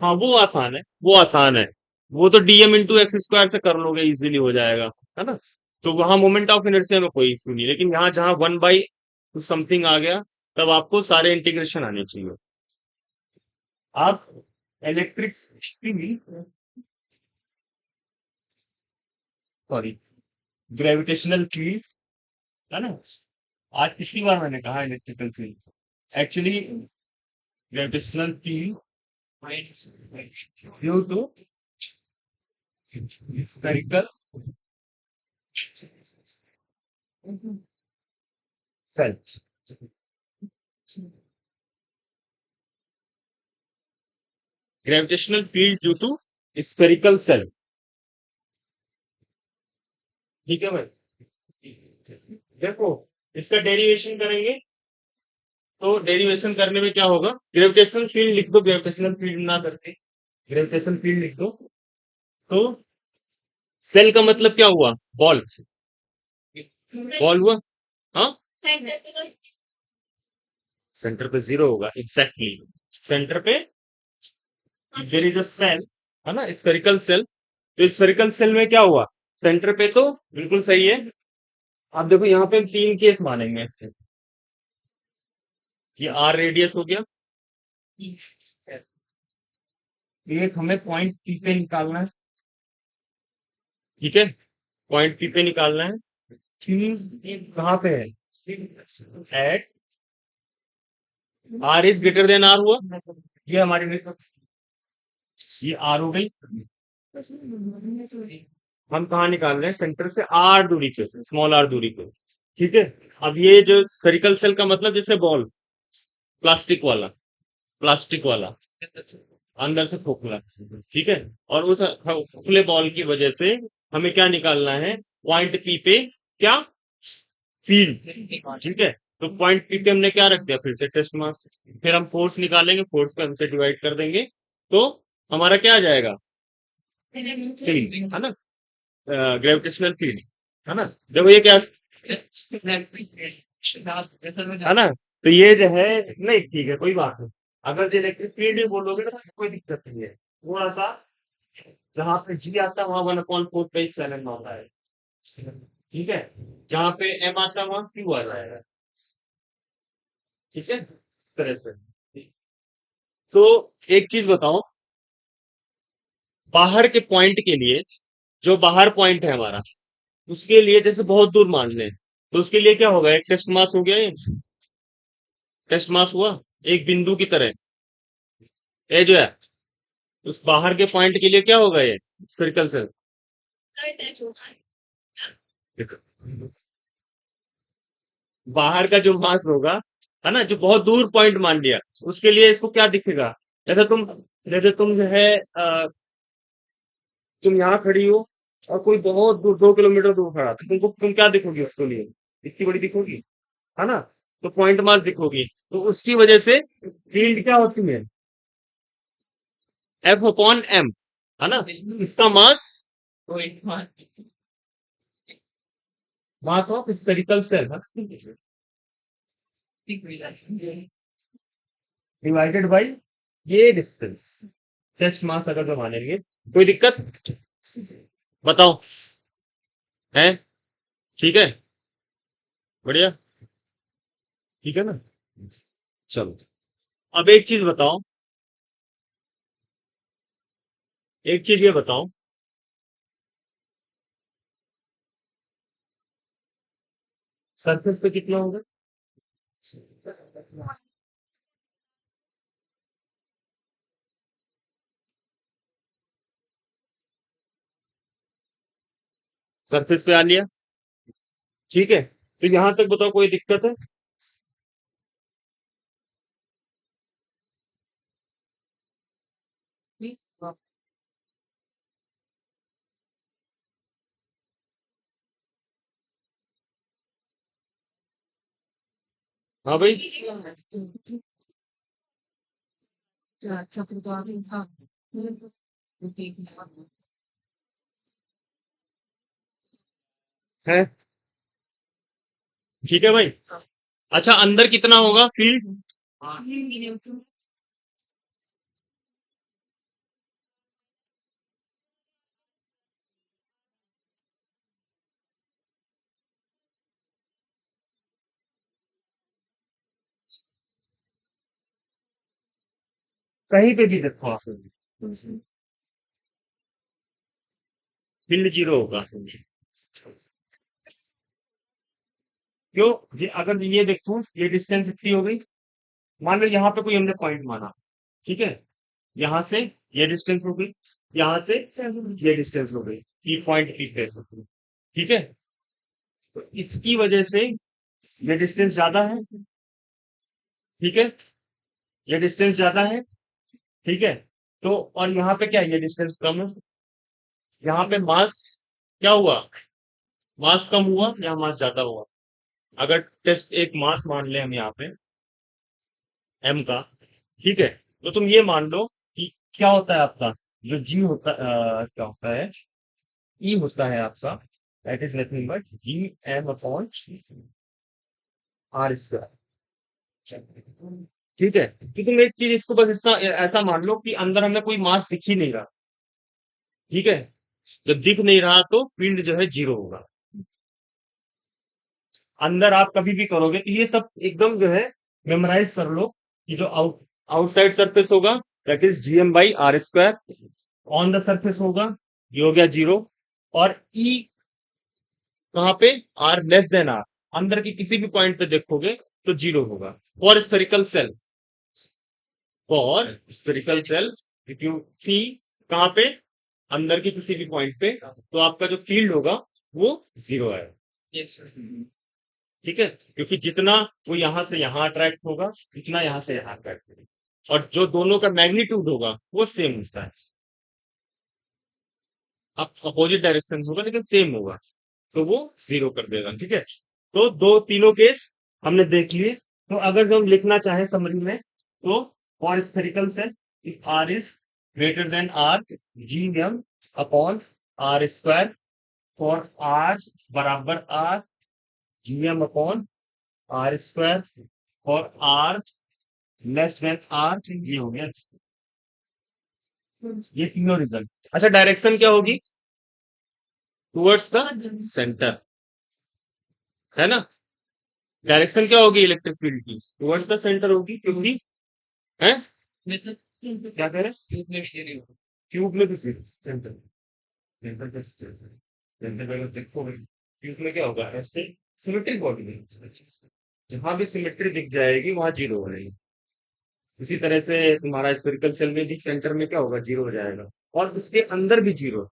हाँ, वो आसान है, वो आसान है। वो तो डीएम इंटू एक्स स्क्वायर से कर लोगे, इजीली हो जाएगा, है ना। तो वहां मोमेंट ऑफ इनर्शिया में कोई इशू नहीं, लेकिन यहाँ जहां 1 बाई समथिंग आ गया, तब आपको सारे इंटीग्रेशन आने चाहिए। आप इलेक्ट्रिक, सॉरी, ग्रेविटेशनल फील्ड, है ना। आज पिछली बार मैंने कहा electrical field, actually gravitational field due to spherical shell, gravitational field due to spherical shell, ठीक है भाई। देखो, इसका डेरिवेशन करेंगे, तो डेरिवेशन करने में क्या होगा, ग्रेविटेशनल फील्ड लिख दो, ग्रेविटेशनल फील्ड ना करके ग्रेविटेशनल फील्ड लिख दो। तो सेल का मतलब क्या हुआ, बॉल, बॉल हुआ। हाँ, सेंटर पे जीरो होगा, एग्जैक्टली सेंटर पे देर इज अ सेल, है ना, स्फेरिकल सेल। तो स्फेरिकल सेल में क्या हुआ, सेंटर पे तो बिल्कुल सही है। आप देखो यहाँ पे हम 3 केस मानेंगे, ये आर रेडियस हो गया, एक हमें पॉइंट पी पे निकालना है, ठीक है, पॉइंट पी पे निकालना है। पी कहाँ पे है, at R is greater than R हुआ, ये हमारी, ये आर हो गई। हम कहाँ निकाल रहे हैं, सेंटर से आर दूरी पे, स्मॉल आर दूरी पे, ठीक है। अब ये जो स्फेरिकल सेल का मतलब जैसे बॉल, प्लास्टिक वाला, प्लास्टिक वाला, अंदर से खोखला, ठीक है। और उस खोखले बॉल की वजह से हमें क्या निकालना है, पॉइंट पी पे क्या, फील्ड, ठीक है। तो पॉइंट पी पे हमने क्या रख दिया, फिर से टेस्ट मास, फिर हम फोर्स निकालेंगे, फोर्स को हमसे डिवाइड कर देंगे, तो हमारा क्या आ जाएगा, फील्ड, है ना, ग्रेविटेशनल फील्ड, है ना। देखो ये क्या, है ना। तो ये जो है, नहीं ठीक है, कोई बात नहीं। अगर जो इलेक्ट्रिक फील्ड ही बोलोगे ना, तो कोई दिक्कत नहीं है। थोड़ा सा जहां पे जी आता है वहां 1/4 पे एक सेलेन होता है, ठीक है। जहां पे एम आता है वहां क्यू आ जाएगा, ठीक है, इस तरह से। तो एक चीज बताओ, बाहर के पॉइंट के लिए, जो बाहर पॉइंट है हमारा, उसके लिए जैसे बहुत दूर मान लें, तो उसके लिए क्या होगा, एक टेस्ट मास हो गया, ये टेस्ट मास हुआ, एक बिंदु की तरह, ये जो है, उस बाहर के पॉइंट के लिए क्या होगा, ये स्फेरिकल से, बाहर का जो मास होगा, है ना, जो बहुत दूर पॉइंट मान लिया, उसके लिए इसको क्या दिखेगा, जैसे तुम, जैसे तुम जो है तुम यहाँ खड़ी हो, और कोई बहुत दूर 2 किलोमीटर दूर खड़ा, तो तुम क्या दिखोगी उसके लिए, इतनी बड़ी दिखोगी, है ना। तो पॉइंट मास दिखोगी, तो उसकी वजह से फील्ड क्या होती है, एफ अपॉन एम, है ना। इसका mass, mass of spherical shell divided by ये डिस्टेंस, चेस्ट मास अगर जो मानेंगे, कोई दिक्कत, बताओ, है, ठीक है, बढ़िया, ठीक है ना। चलो, अब एक चीज बताओ, एक चीज ये बताओ, सरफेस पे कितना होगा, सरफेस पे आ लिया। ठीक है, तो यहां तक बताओ कोई दिक्कत है? हाँ भाई। है। ठीक है भाई। अच्छा, अंदर कितना होगा फील्ड? कहीं पे भी देखो आप, फील्ड जीरो होगा। क्यों? अगर ये देखो, ये डिस्टेंस इतनी हो गई। मान लो यहाँ पे कोई हमने पॉइंट माना। ठीक है, यहाँ से ये डिस्टेंस हो गई, यहाँ से ये डिस्टेंस हो गई, पी पॉइंट पी पे। ठीक है, तो इसकी वजह से ये डिस्टेंस ज्यादा है। ठीक है, ये डिस्टेंस ज्यादा है। ठीक है, तो और यहाँ पे क्या है, ये डिस्टेंस कम है। यहाँ पे मास क्या हुआ? मास कम हुआ या मास ज्यादा हुआ? अगर टेस्ट एक मास मान ले हम यहाँ पे, एम का। ठीक है, तो तुम ये मान लो कि क्या होता है आपका, जो जी होता क्या होता है, ई होता है आपका, that is nothing but G M upon R square. ठीक है, कि तुम एक चीज इसको बस ऐसा ऐसा मान लो कि अंदर हमें कोई मास दिख ही नहीं रहा। ठीक है, जब दिख नहीं रहा तो फील्ड जो है जीरो होगा। अंदर आप कभी भी करोगे तो ये सब एकदम जो है मेमोराइज कर लो कि जो आउटसाइड सरफेस होगा, that is GM by R square. On the surface होगा, ये हो गया जीरो। और ई कहाँ पे? आर लेस देन आर, अंदर के किसी भी पॉइंट पे देखोगे तो जीरो होगा। For spherical shell, for spherical shell, if you see, कहाँ पे? अंदर के किसी भी पॉइंट पे, तो आपका जो फील्ड होगा वो जीरो है। ठीक है, क्योंकि जितना वो यहां से यहां अट्रैक्ट होगा, उतना यहां से यहां अट्रैक्ट होगा, और जो दोनों का मैग्नीट्यूड होगा वो सेम होता है। अब अपोजिट डायरेक्शन होगा लेकिन सेम होगा, तो वो जीरो कर देगा। ठीक है, तो दो तीनों केस हमने देख लिए। तो अगर जो हम लिखना चाहे समरी में, तो for spherical shell, if R is greater than R, G M upon R square. For R बराबर R, G M upon R square. और आर लेस देन आर, ये हो गया। ये तीनों रिजल्ट। अच्छा, डायरेक्शन क्या होगी? टुवर्ड्स द सेंटर, है ना? डायरेक्शन क्या होगी इलेक्ट्रिक फील्ड की? टुवर्ड्स द सेंटर होगी, क्योंकि है, क्या कह रहे हैं, क्यूब में भी सेंटर, सेंटर का सेंटर का अगर देखोगे क्यूब में क्या होगा, ऐसे सिमेट्रिक बॉडी में जहां भी सिमेट्री दिख जाएगी वहां जीरो हो जाएगी। इसी तरह से तुम्हारा स्फेरिकल सेल में भी सेंटर में क्या होगा, जीरो हो जाएगा। और उसके अंदर भी जीरो।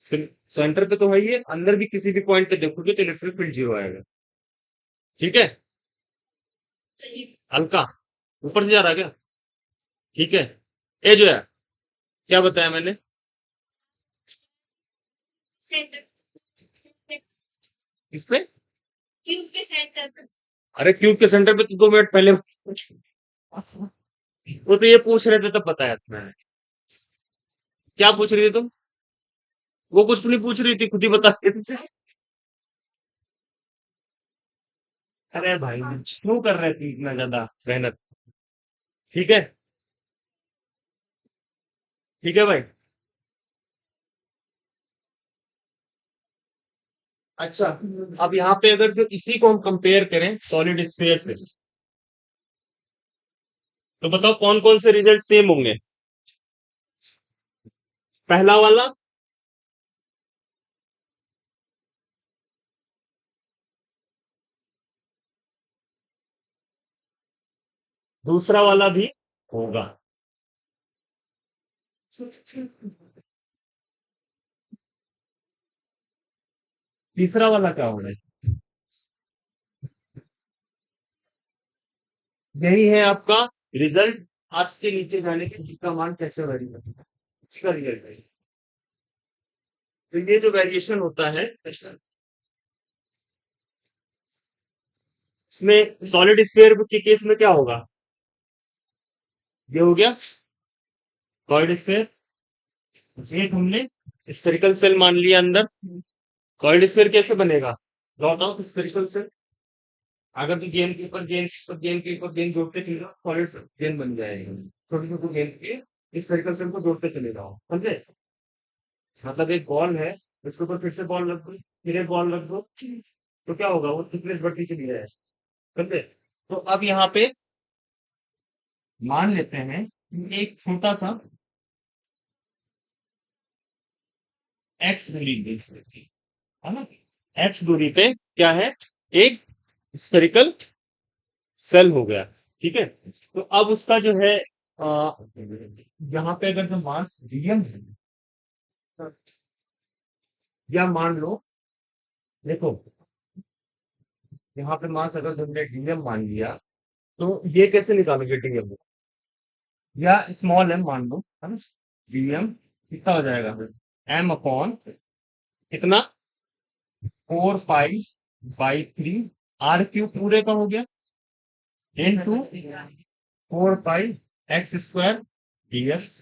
सेंटर पे तो है, ये अंदर भी किसी भी पॉइंट पे देखोगे तो इलेक्ट्रिक फील्ड जीरो आएगा। ठीक है, हल्का ऊपर से जा रहा है क्या? ठीक है, ये जो है, क्या बताया मैंने? इस पे, अरे क्यूब के सेंटर पे तो 2 मिनट पहले वो तो ये पूछ रहे थे तब बताया था मैंने। क्या पूछ रही थी तुम? वो कुछ नहीं पूछ रही थी, खुद ही बता रही थी। अरे भाई, क्यों कर रहे थे इतना ज्यादा मेहनत? ठीक है, ठीक है भाई। अच्छा, अब यहाँ पे अगर जो इसी को हम कंपेयर करें सॉलिड स्फीयर से, तो बताओ कौन कौन से रिजल्ट सेम होंगे? पहला वाला, दूसरा वाला भी होगा। तीसरा वाला क्या होगा? यही है आपका रिजल्ट। आज के नीचे जाने के जी का मान कैसे वेरी करता है, इसका रिजल्ट है। तो ये जो वेरिएशन होता है इसमें सॉलिड स्फीयर के केस में क्या होगा? ये हो गया सॉलिड स्फीयर। एक हमने स्फेरिकल सेल मान लिया अंदर। सॉलिड स्फीयर कैसे बनेगा? Lot of spherical cell. अगर तो गेंद के ऊपर गेंद पर गेंद के ऊपर गेंद जोड़ते चले जाओ, सॉलिड गेंद बन जाएगी। छोटे छोटे गेंद के स्फेरिकल सेल को जोड़ते चले जाओ, समझे? मतलब एक बॉल है, उसके ऊपर फिर से बॉल रख दो, फिर एक बॉल रख दो, तो क्या होगा? वो थिकनेस बढ़ती चली जाएगी, समझे? तो अब यहाँ पे मान लेते हैं कि एक छोटा सा एक्स दूरी पे, है ना? एक्स दूरी पे क्या है? एक स्फेरिकल सेल हो गया, ठीक है। तो अब उसका जो है यहाँ पे अगर जो मास डीएम है, या मान लो, देखो यहाँ पे मास अगर तुमने डीएम मान लिया, तो ये कैसे निकालोगे डीएम? या स्मॉल एम मान लो, है ना? डीएम कितना हो जाएगा फिर? एम अपॉन कितना? 4 पाई/3 आर क्यूब पूरे का हो गया, इनटू 4 पाई x² dx।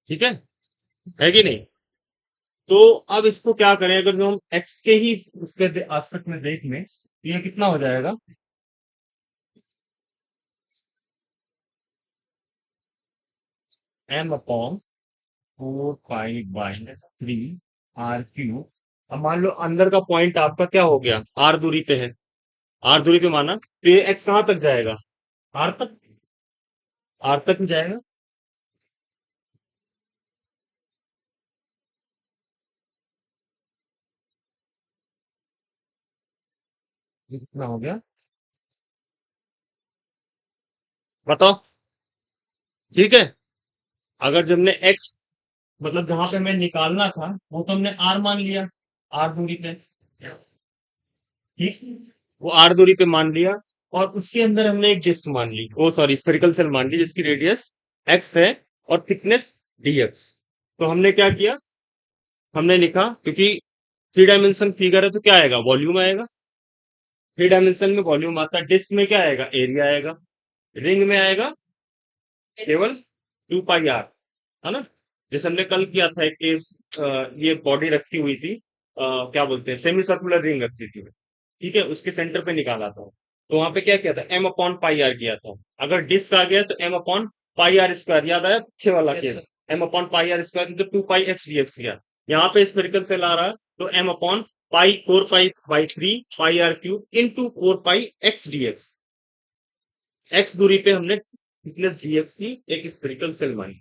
ठीक है कि नहीं? तो अब इसको क्या करें? अगर जो हम x के ही उसके आस्पेक्ट में देख लें, तो ये कितना हो जाएगा? एम अपॉन 4 पाई/3 आर क्यूब। अब मान लो अंदर का पॉइंट आपका क्या हो गया? आर दूरी पे है, आर दूरी पे माना, तो ये एक्स कहाँ तक जाएगा? आर तक, आर तक ही जाएगा। ये कितना हो गया बताओ? ठीक है। अगर जब हमने एक्स, मतलब जहां पे हमें निकालना था, वो तो हमने आर मान लिया, आर दूरी पे, ठीक। वो आर दूरी पे मान लिया, और उसके अंदर हमने एक डिस्क मान ली, ओ सॉरी स्फेरिकल सेल मान ली, जिसकी रेडियस एक्स है और थिकनेस डीएक्स। तो हमने क्या किया? हमने लिखा, क्योंकि 3 डायमेंशन फिगर है तो क्या आएगा? वॉल्यूम आएगा। 3 डायमेंशन में वॉल्यूम आता है, डिस्क में क्या आएगा? एरिया आएगा, रिंग में आएगा केवल 2 पाई आर, है ना? जैसे हमने कल किया था एक केस, ये बॉडी रखी हुई थी, क्या बोलते हैं, सेमी सर्कुलर रिंग रखी थी, ठीक है, उसके सेंटर पे निकाला था। तो वहां पे क्या किया था? एम अपॉन पाई आर किया था। अगर डिस्क आ गया तो M upon pi R square, याद आया पीछे वाला केस? M upon pi R square तो 2 पाई x dx किया। यहाँ पे स्फेरिकल सेल आ रहा है, तो एम अपॉन पाई 4 पाई/3 pi R cube into 4 pi x dx। X दूरी पे हमने थिकनेस डीएक्स की एक स्फेरिकल सेल मानी,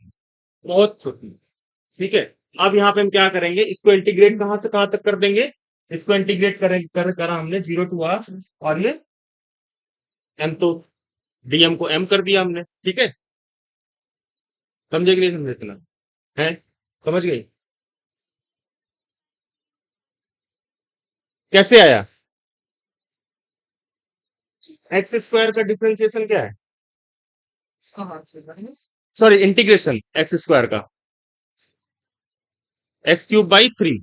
बहुत छोटी, ठीक है। अब यहाँ पे हम क्या करेंगे? इसको इंटीग्रेट कहां से कहां तक कर देंगे? इसको इंटीग्रेट करा हमने 0 to r, और ये एम तो डीएम को एम कर दिया हमने, ठीक है। समझे कि नहीं समझे इतना? है? समझ गई? कैसे आया? एक्स स्क्वायर का डिफरेंशिएशन क्या है? सॉरी, इंटीग्रेशन एक्स स्क्वायर का x³ / 3।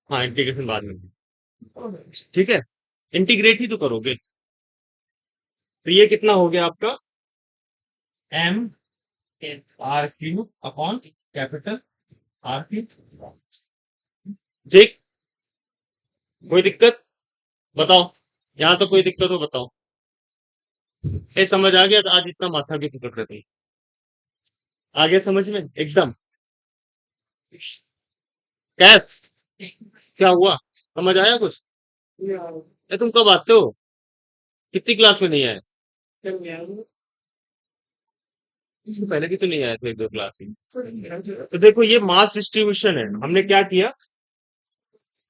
हाँ, इंटीग्रेशन बाद में, ठीक है। इंटीग्रेट ही तो करोगे। तो ये कितना हो गया आपका? M R cube upon capital R cube. ठीक। कोई दिक्कत बताओ? यहाँ तो कोई दिक्कत हो बताओ? ये समझ आ गया? तो आज इतना माथा क्यों पकड़ रहे थे? आ गया समझ में एकदम? कैफ? क्या हुआ? समझ आया कुछ? ये तुम कब आते हो? कितनी क्लास में नहीं आए? इससे पहले भी तो नहीं आए थे, 1-2 क्लास ही। तो देखो ये मास डिस्ट्रीब्यूशन है। हमने क्या किया?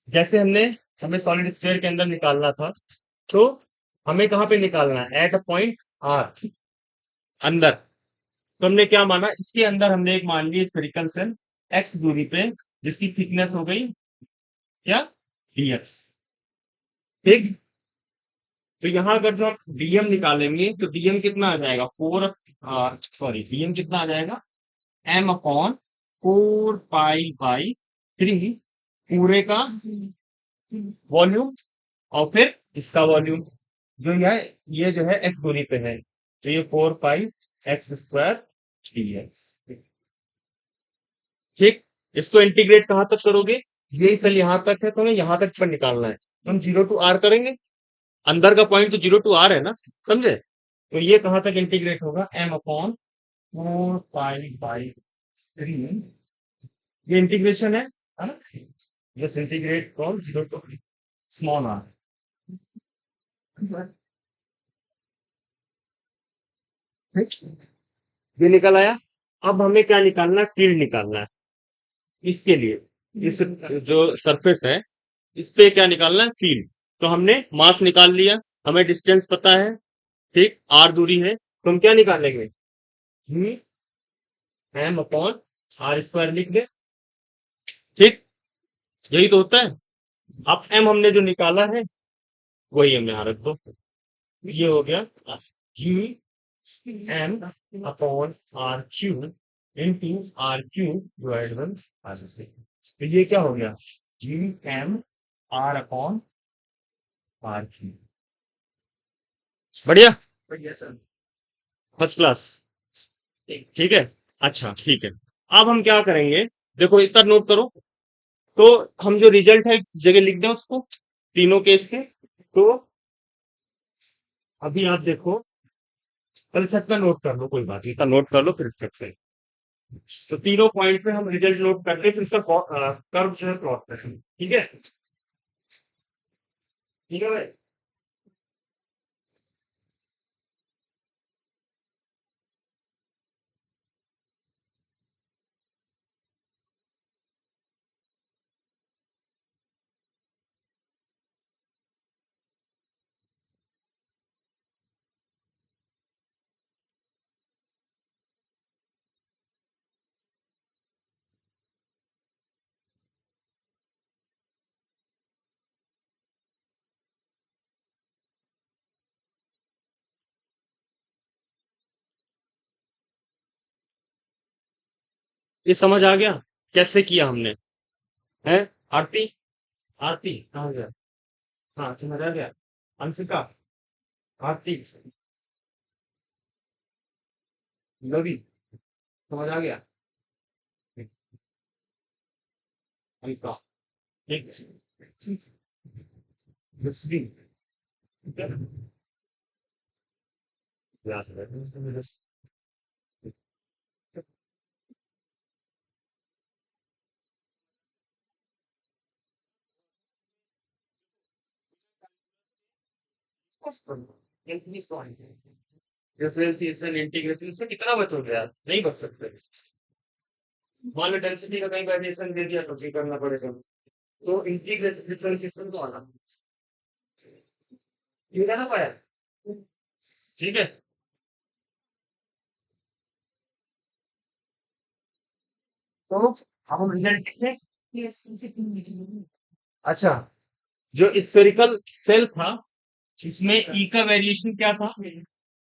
जैसे हमने, हमें सॉलिड स्फीयर के अंदर निकालना था, तो हमें कहाँ पे निकालना है? एट अ पॉइंट आर अंदर। तो हमने क्या माना? इसके अंदर हमने एक मान ली स्फेरिकल सेल एक्स दूरी पे, जिसकी थिकनेस हो गई क्या, डीएक्स। ठीक। तो यहाँ अगर जो हम डीएम निकालेंगे तो डीएम कितना आ जाएगा, डीएम कितना आ जाएगा, एम अपॉन 4 पाई बाई 3 पूरे का वॉल्यूम, और फिर इसका वॉल्यूम जो है, ये जो है एक्स दूरी पे है, तो ये 4 पाई x² dx। ठीक। इसको इंटीग्रेट कहां तक करोगे, ये सेल यहां तक है तो हमें यहां तक पर निकालना है, तो हम 0 to r करेंगे। अंदर का पॉइंट तो 0 to r है ना, समझे। तो ये कहां तक इंटीग्रेट होगा, एम अपॉन 4 पाई बाई 3, ये इंटीग्रेशन है ना। Just integrate from 0 to small r। ठीक। ये निकल आया। अब हमें क्या निकालना है, फील्ड निकालना है। इसके लिए इस जो सरफेस है, इस पे क्या निकालना है, फील्ड। तो हमने मास निकाल लिया, हमें डिस्टेंस पता है, ठीक, आर दूरी है, तो हम क्या निकालेंगे, एम अपॉन r² लिख दे। ठीक। यही तो होता है। अब एम हमने जो निकाला है वही हम यहाँ रख दो, ये हो गया G M upon r³ divide by r²। तो ये क्या हो गया, G M R upon r³। बढ़िया, बढ़िया सर, फर्स्ट क्लास। ठीक है। अच्छा ठीक है। अब हम क्या करेंगे, देखो इतना नोट करो। तो हम जो रिजल्ट है एक जगह लिख दें उसको, तीनों केस के। तो अभी आप देखो, पहले छत का नोट कर लो, कोई बात नहीं, इतना नोट कर लो फिर चेक करें। तो तीनों पॉइंट पे हम रिजल्ट नोट करते हैं, फिर इसका कर्व जो है प्लॉट करें। ठीक है, ठीक है भाई। ये समझ आ गया कैसे किया हमने, है। आरती, आरती कहाँ गया, हाँ समझ आ गया। अंशिका, आरती, लवी, समझ आ गया। अलका, ठीक, जसवी, ठीक है? याद रखना। डिफरेंशिएशन इंटीग्रेशन, इससे कितना बचोगे यार, नहीं बच सकते। मान लो डेंसिटी का कहीं वेरिएशन दे दिया तो भी करना पड़ेगा। तो इंटीग्रेशन डिफरेंशिएशन तो आना, ठीक है ना पाया। ठीक है। तो अब हम रिजल्ट देखें। अच्छा, जो स्फेरिकल सेल था, इसमें ई का वेरिएशन क्या था,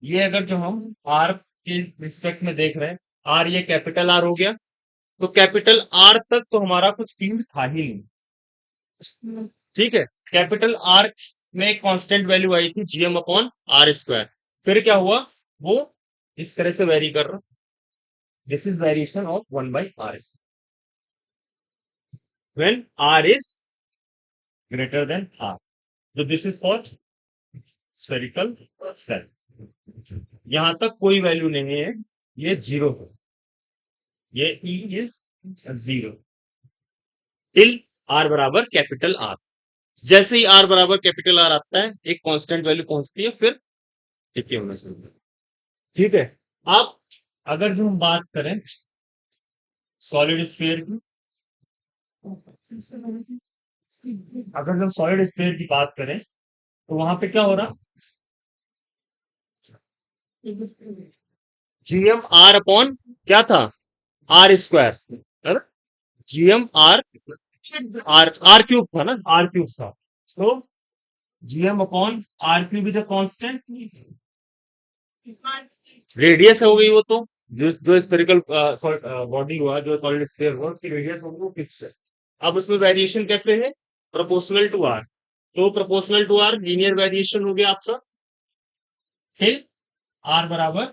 ये अगर जो हम आर के रिस्पेक्ट में देख रहे हैं, आर ये कैपिटल आर हो गया, तो कैपिटल आर तक तो हमारा कुछ फील्ड था ही नहीं। ठीक है। कैपिटल आर में एक कांस्टेंट वैल्यू आई थी, gm/r²। फिर क्या हुआ, वो इस तरह से वेरी कर रहा, this is variation of 1/r when r is greater then r। तो this is for spherical cell. यहां तक कोई वैल्यू नहीं है, ये 0 है, ये e इज 0 टिल r बराबर कैपिटल R। जैसे ही r बराबर कैपिटल R आता है, एक कांस्टेंट वैल्यू पहुंचती है, फिर टिके होना शुरू होता है। ठीक है। अब अगर जो हम बात करें सॉलिड स्फीयर की, अगर हम सॉलिड स्फीयर की बात करें तो वहां पे क्या हो रहा, GM R अपॉन क्या था, R², है ना। GM R R R cube था ना, आर क्यूब था। तो GM upon R cube is a constant, radius हो गई वो तो, जो जो स्फेरिकल बॉडी हुआ, जो सॉलिड स्फीयर हुआ, उसकी रेडियस होगी वो फिक्स है। अब उसमें वेरिएशन कैसे है? Proportional to R. तो proportional to R linear variation हो गया आपका। फिर आर बराबर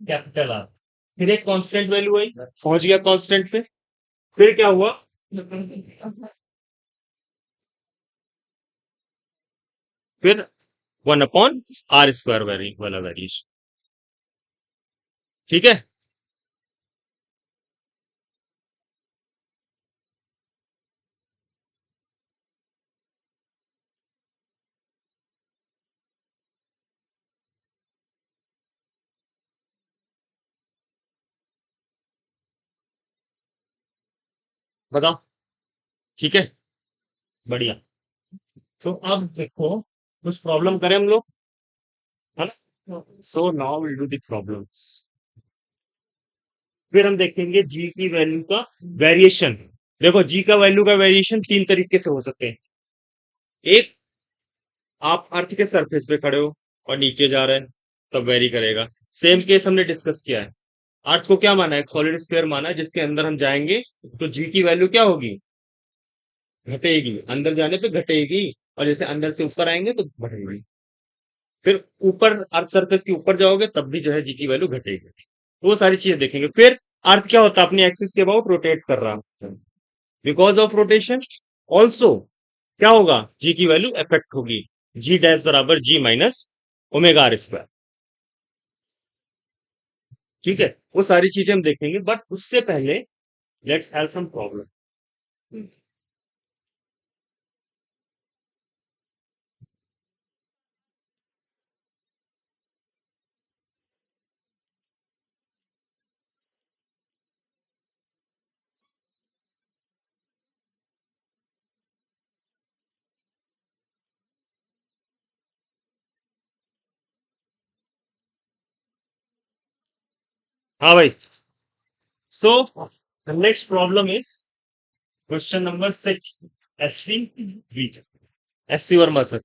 कैपिटल आर। फिर एक कांस्टेंट वैल्यू आई, पहुंच गया कांस्टेंट पे। फिर क्या हुआ? फिर 1/r² वेरी वाला वेरिएशन। ठीक है। बताओ। ठीक है, बढ़िया। तो अब देखो, कुछ प्रॉब्लम करें हम लोग, है ना? So now will do the problems. फिर हम देखेंगे जी की वैल्यू का वेरिएशन। देखो, जी का वैल्यू का वेरिएशन तीन तरीके से हो सकते हैं। एक, आप अर्थ के सरफेस पे खड़े हो और नीचे जा रहे हैं, तब वेरी करेगा। सेम केस हमने डिस्कस किया है। अर्थ को क्या माना है? एक सॉलिड स्फीयर माना है, जिसके अंदर हम जाएंगे तो जी की वैल्यू क्या होगी? घटेगी, अंदर जाने पे घटेगी। और जैसे अंदर से ऊपर आएंगे तो बढ़ेगी। फिर ऊपर अर्थ सरफेस के ऊपर जाओगे तब भी जो है जी की वैल्यू घटेगी। तो वो सारी चीजें देखेंगे। फिर अर्थ क्या होता है? अपनी एक्सिस के अबाउट रोटेट कर रहा है, बिकॉज ऑफ रोटेशन ऑल्सो क्या होगा? जी की वैल्यू इफेक्ट होगी। जी डैश बराबर जी माइनस ओमेगा आर स्क्वायर। ठीक है, वो सारी चीजें हम देखेंगे, बट उससे पहले लेट्स हैव सम प्रॉब्लम। हाँ भाई। So the next problem is question number 6। SC B, SC Verma sir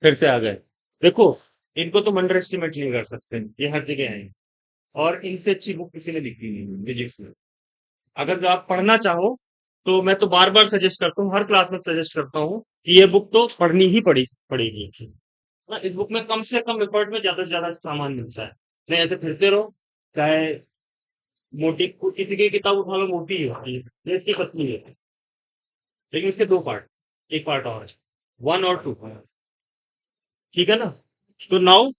फिर से आ गए। देखो, इनको तो अंडर एस्टिमेट नहीं कर सकते, ये हर जगह आए। और इनसे अच्छी बुक किसी ने लिखी नहीं फिजिक्स में। अगर जो आप पढ़ना चाहो तो मैं तो बार बार सजेस्ट करता हूँ, हर क्लास में सजेस्ट करता हूँ कि ये बुक तो पढ़नी ही पड़ेगी ना। इस बुक में कम से कम एफर्ट में ज्यादा से ज्यादा सामान मिलता है। नहीं ऐसे फिरते रहो, चाहे मोटी किसी की किताब उठा लो, मोटी ही होती है, ये इतनी पतली है। लेकिन इसके दो पार्ट, एक पार्ट और है, 1 और 2। ठीक है ना? तो नाउ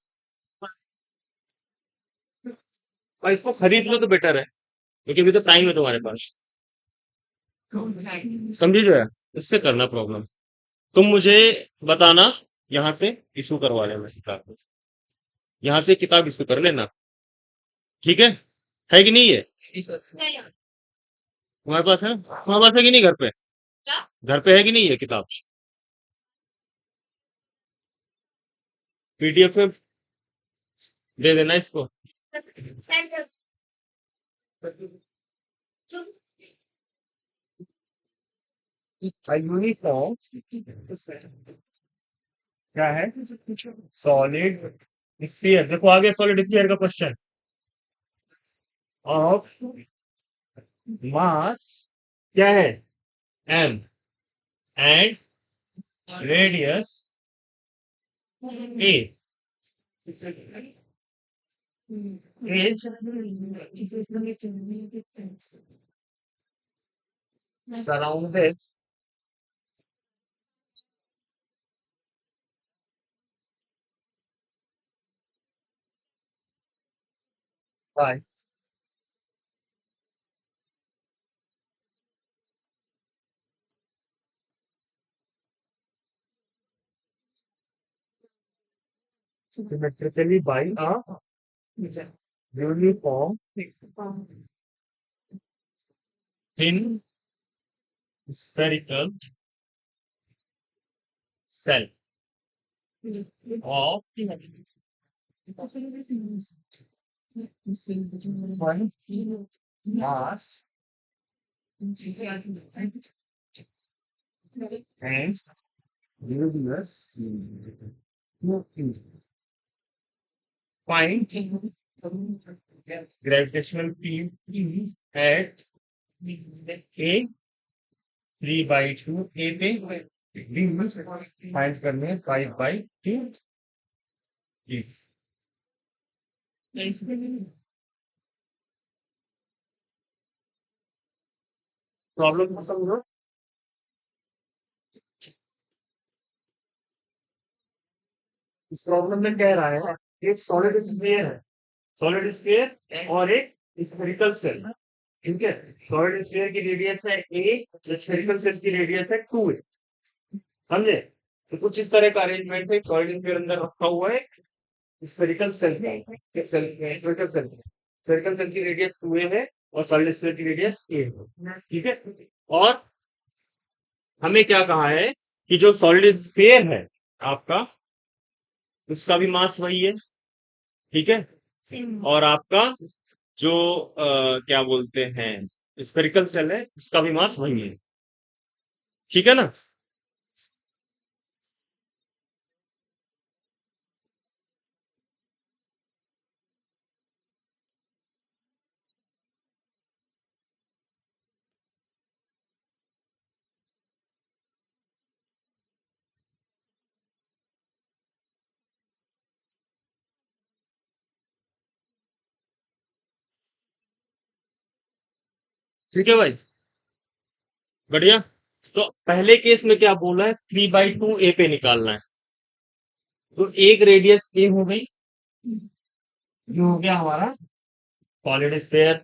इसको खरीद लो तो बेटर है, क्योंकि अभी तो टाइम है तुम्हारे पास। समझी जो है, इससे करना प्रॉब्लम। तुम मुझे बताना, यहाँ से इशू करवा लेना किताब। यहाँ से किताब इशू कर लेना। ठीक है कि नहीं है? तुम्हारे पास है, तुम्हारे पास है कि नहीं घर पे? घर पे है कि नहीं है किताब? पीडीएफ में दे देना इसको। यूनिफॉर्म क्या है? Solid sphere. देखो आगे सॉलिड स्फीयर का क्वेश्चन ऑफ मास क्या है? M and radius a is surrounded by symmetrically by a uniform thin spherical cell of one, 1 mass and radius find gravitational field at a 3/2 a पे find करने 5/2 e। Problem को समझो। इस problem में कह रहा है एक सॉलिड स्फीयर है, सॉलिड स्फीयर और एक स्फेरिकल सेल। ठीक है, सॉलिड स्फीयर की रेडियस है ए, स्फेरिकल सेल की रेडियस है 2a। समझे? तो कुछ इस तरह का अरेंजमेंट है, सॉलिड स्फीयर अंदर रखा हुआ है, spherical shell spherical shell spherical shell की रेडियस 2a है और सॉलिड स्फीयर की रेडियस a है। ठीक है, और हमें क्या कहा है कि जो सॉलिड स्फीयर है आपका, उसका भी मास वही है। ठीक है, और आपका जो क्या बोलते हैं स्फेरिकल सेल है, उसका भी मास वही है। ठीक है ना? ठीक है भाई, बढ़िया। तो पहले केस में क्या बोला है, 3/2 ए पे निकालना है। तो एक रेडियस ए हो गई, ये हो गया हमारा सॉलिड स्फीयर।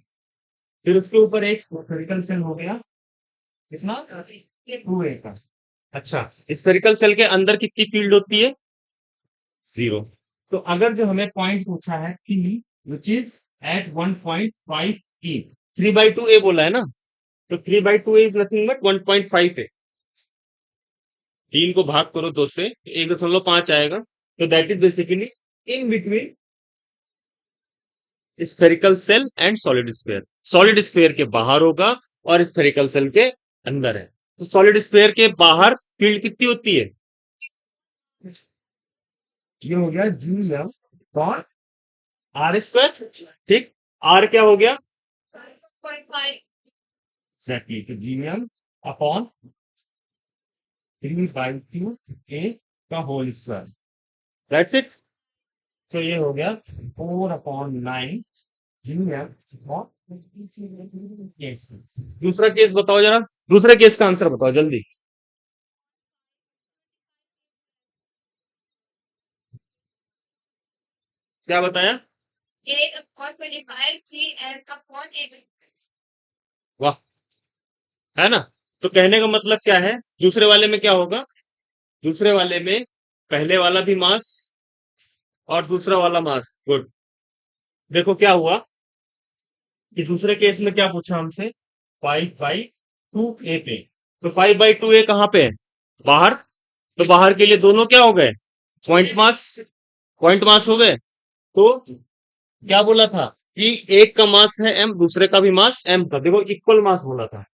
फिर उसके ऊपर एक स्फेरिकल सेल हो गया, कितना, 2a का। अच्छा, स्फेरिकल सेल के अंदर कितनी फील्ड होती है, 0। तो अगर जो हमें पॉइंट पूछा है P which is at 1.5 e, 3/2 a बोला है ना, तो 3/2 a इज नथिंग बट 1.5 है। 3 को भाग करो 2 से, 1.5 आएगा। तो that is basically in between spherical shell and solid sphere. Solid sphere के बाहर होगा और स्फेरिकल सेल के अंदर है। तो सॉलिड स्फीयर के बाहर फील्ड कितनी होती है, ये हो गया जी एम और आर स्क्वायर। ठीक, आर क्या हो गया, एग्जैक्टली, तो जी एम अपॉन 3/2 ए का होल स्क्वायर, दैट्स इट। तो ये हो गया 4/9 जी एम अपॉन। दूसरा केस बताओ जरा, दूसरे केस का आंसर बताओ जल्दी। क्या बताया, वाह, है ना? तो कहने का मतलब क्या है, दूसरे वाले में क्या होगा, दूसरे वाले में पहले वाला भी मास और दूसरा वाला मास, गुड। देखो क्या हुआ कि दूसरे केस में क्या पूछा हमसे, 5/2 ए पे। तो 5/2 ए कहाँ पे है, बाहर। तो बाहर के लिए दोनों क्या हो गए, पॉइंट मास, पॉइंट मास हो गए। तो क्या बोला था कि एक का मास है m, दूसरे का भी मास m था, देखो इक्वल मास बोला था।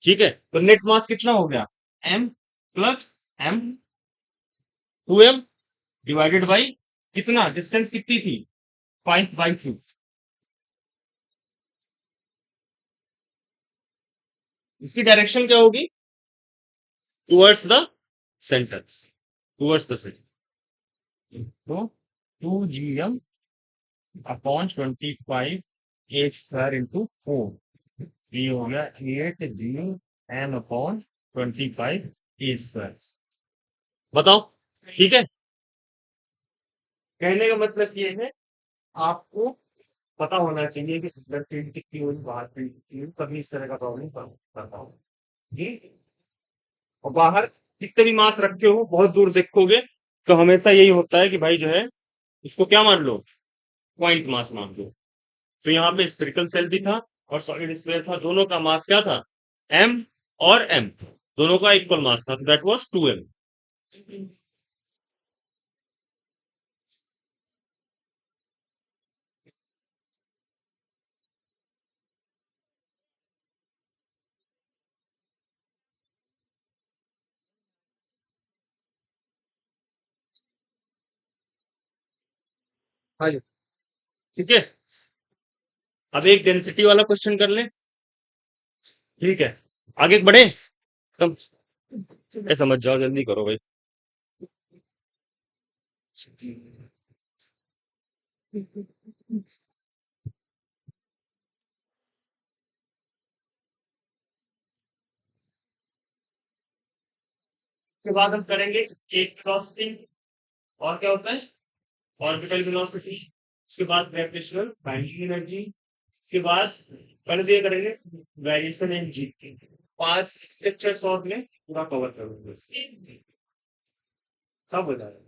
ठीक है, तो नेट मास कितना हो गया, m plus m, 2m divided by कितना, डिस्टेंस कितनी थी, 5/2। इसकी डायरेक्शन क्या होगी, towards the centre, towards the centre. तो 2gm अपॉन 25 ए स्क्वायर इंटू 4, ये हो गया 8 g m अपॉन 25 ए स्क्वायर। बताओ, ठीक है। कहने का मतलब ये है, आपको पता होना चाहिए कि अंदर फील्ड कितनी होगी, बाहर फील्ड कितनी होगी, तभी इस तरह का प्रॉब्लम करता हूँ। ये, और बाहर कितने भी मास रखे हो, बहुत दूर देखोगे तो हमेशा यही होता है कि भाई जो है इसको क्या मान लो, पॉइंट मास मान लो। तो यहाँ पे स्फेरिकल सेल भी था और सॉलिड स्फीयर था, दोनों का मास क्या था, m और m, दोनों का इक्वल मास था, तो दैट वाज 2m। हाँ जी। ठीक है, अब एक डेंसिटी वाला क्वेश्चन कर लें। ठीक है, आगे बढ़े। तुम समझ जाओ, जल्दी करो भाई। उसके बाद हम करेंगे एक वेलोसिटी, और क्या होता है, ऑर्बिटल वेलोसिटी। उसके बाद ग्रेविटेशनल बाइंडिंग एनर्जी। उसके बाद पहले तो ये करेंगे variation in g. 5 lecture short में पूरा कवर करूंगा, सब हो जाएगा।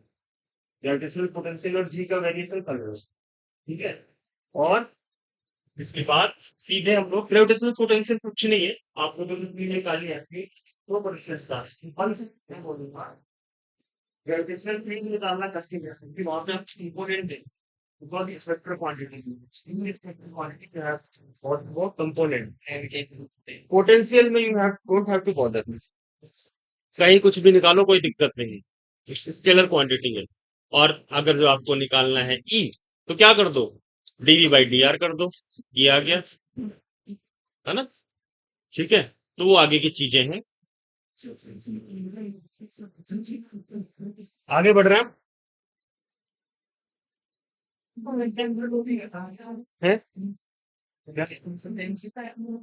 ग्रेविटेशनल पोटेंशियल और जी का वेरिएशन कर रहे हो, ठीक है। और इसके बाद सीधे हम लोग ग्रेविटेशनल पोटेंशियल कुछ नहीं है, आपको तो निकाली है कि दो पोटेंशियल चार्ज वन से मैं बोलूंगा ग्रेविटेशनल फील्ड निकालना कष्ट है, क्योंकि वहां पे इंपोर्टेंट है, because it's vector quantity. In this vector quantity, you have what more component and potential में you have don't have to bother. कहीं कुछ भी निकालो कोई दिक्कत नहीं, स्केलर क्वांटिटी है। और अगर जो आपको निकालना है ई, तो क्या कर दो, डीवी बाई डी आर कर दो, ये आ गया, है ना। ठीक है, तो वो आगे की चीजें हैं, आगे बढ़ रहे हैं।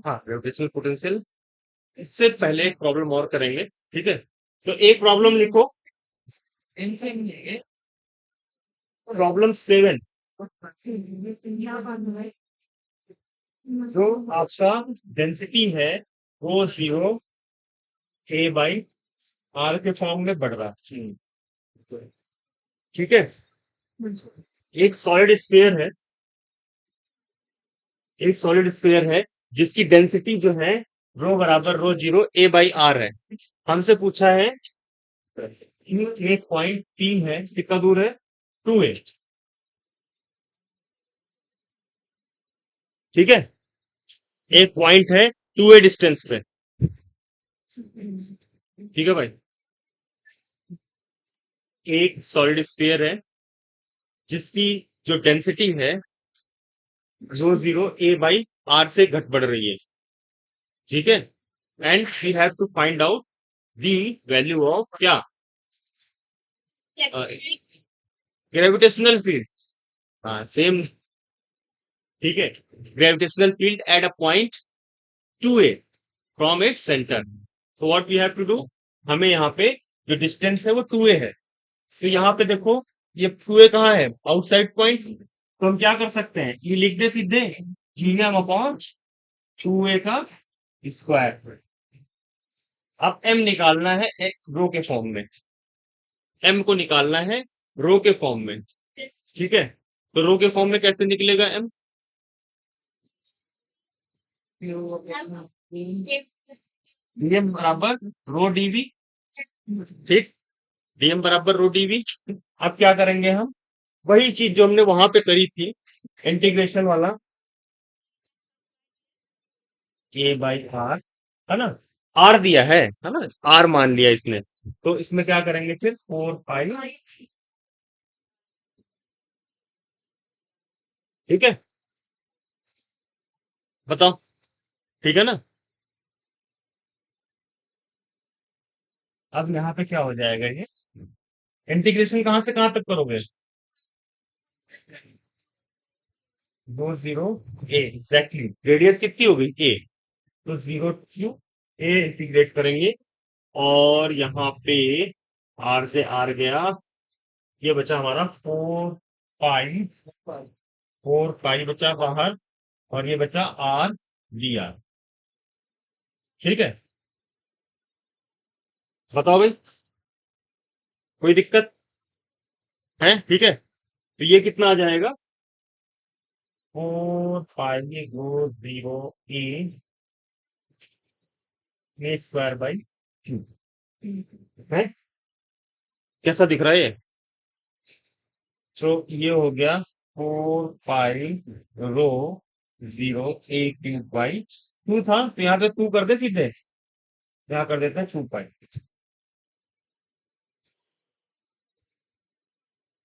हाँ, ग्रेविटेशनल पोटेंशियल। इससे पहले एक प्रॉब्लम और करेंगे, ठीक है। तो एक प्रॉब्लम लिखो, प्रॉब्लम 7, जो आपका डेंसिटी है वो जीरो ए बाई आर के फॉर्म में बढ़ रहा है, ठीक है। एक सॉलिड स्फीयर है, एक सॉलिड स्फीयर है जिसकी डेंसिटी जो है रो बराबर रो जीरो ए बाई आर है। हमसे पूछा है कि एक पॉइंट पी है, कितना दूर है, 2a, ठीक है। एक पॉइंट है 2a डिस्टेंस पे, ठीक है भाई। एक सॉलिड स्फीयर है जिसकी जो डेंसिटी है rho zero a by r से घट बढ़ रही है, ठीक है। And we have to find out the value of क्या, ग्रेविटेशनल फील्ड। हाँ सेम, ठीक है। Gravitational field at a point 2a from its centre. So what we have to do, हमें यहाँ पे जो डिस्टेंस है वो 2a है, तो यहाँ पे देखो ये 2a कहाँ है, आउटसाइड पॉइंट। तो हम क्या कर सकते हैं, ये लिख दे सीधे, जीएम अपॉन 2a का स्क्वायर। अब m निकालना है रो के फॉर्म में, m को निकालना है रो के फॉर्म में, ठीक है। तो रो के फॉर्म में कैसे निकलेगा m, डीएम बराबर रो डीवी, ठीक, डीएम बराबर रो डीवी। अब क्या करेंगे हम, वही चीज जो हमने वहां पे करी थी, इंटीग्रेशन वाला, ए बाई आर, है ना, आर दिया है ना, आर मान लिया इसने, तो इसमें क्या करेंगे फिर 4 पाई, ठीक है, बताओ, ठीक है ना। अब यहाँ पे क्या हो जाएगा, ये इंटीग्रेशन कहाँ से कहाँ तक करोगे, 2 0 ए एग्जैक्टली, रेडियस कितनी हो गई ए, तो 0 to ए इंटीग्रेट करेंगे, और यहाँ पे आर से आर गया, ये बचा हमारा 4 पाई, 4 पाई बचा बाहर, और ये बचा आर डी आर, ठीक है। बताओ भाई, कोई दिक्कत है, ठीक है। तो ये कितना आ जाएगा, 4 पाई रो 0 ए ए स्क्वायर बाई क्यू, है, कैसा दिख रहा है ये। तो ये हो गया 4 पाई रो 0 ए क्यूब बाई 2 था, तो यहाँ पे 2 कर दे सीधे, यहाँ कर देते हैं 2 पाई,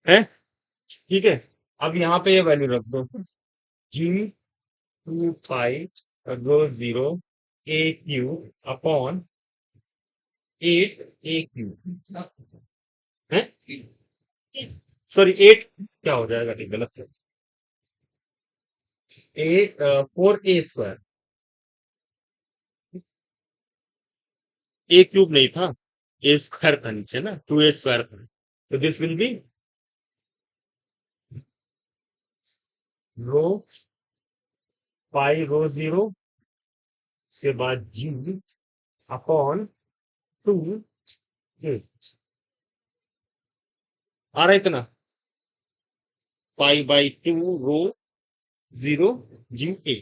है, ठीक है। अब यहाँ पे ये वैल्यू रख दो, जी 2 पाई रो जीरो ए क्यू अपॉन 8 ए क्यू है, सॉरी 8 क्या हो जाएगा, ठीक गलत है, 4 ए स्क्वायर, ए क्यूब नहीं था, ए स्क्वायर था नीचे ना, 2 ए स्क्वायर था, तो this will be rho pi rho zero, उसके बाद जी अपॉन 2 ए, आ रहा है इतना, पाई/2 रो जीरो जी ए,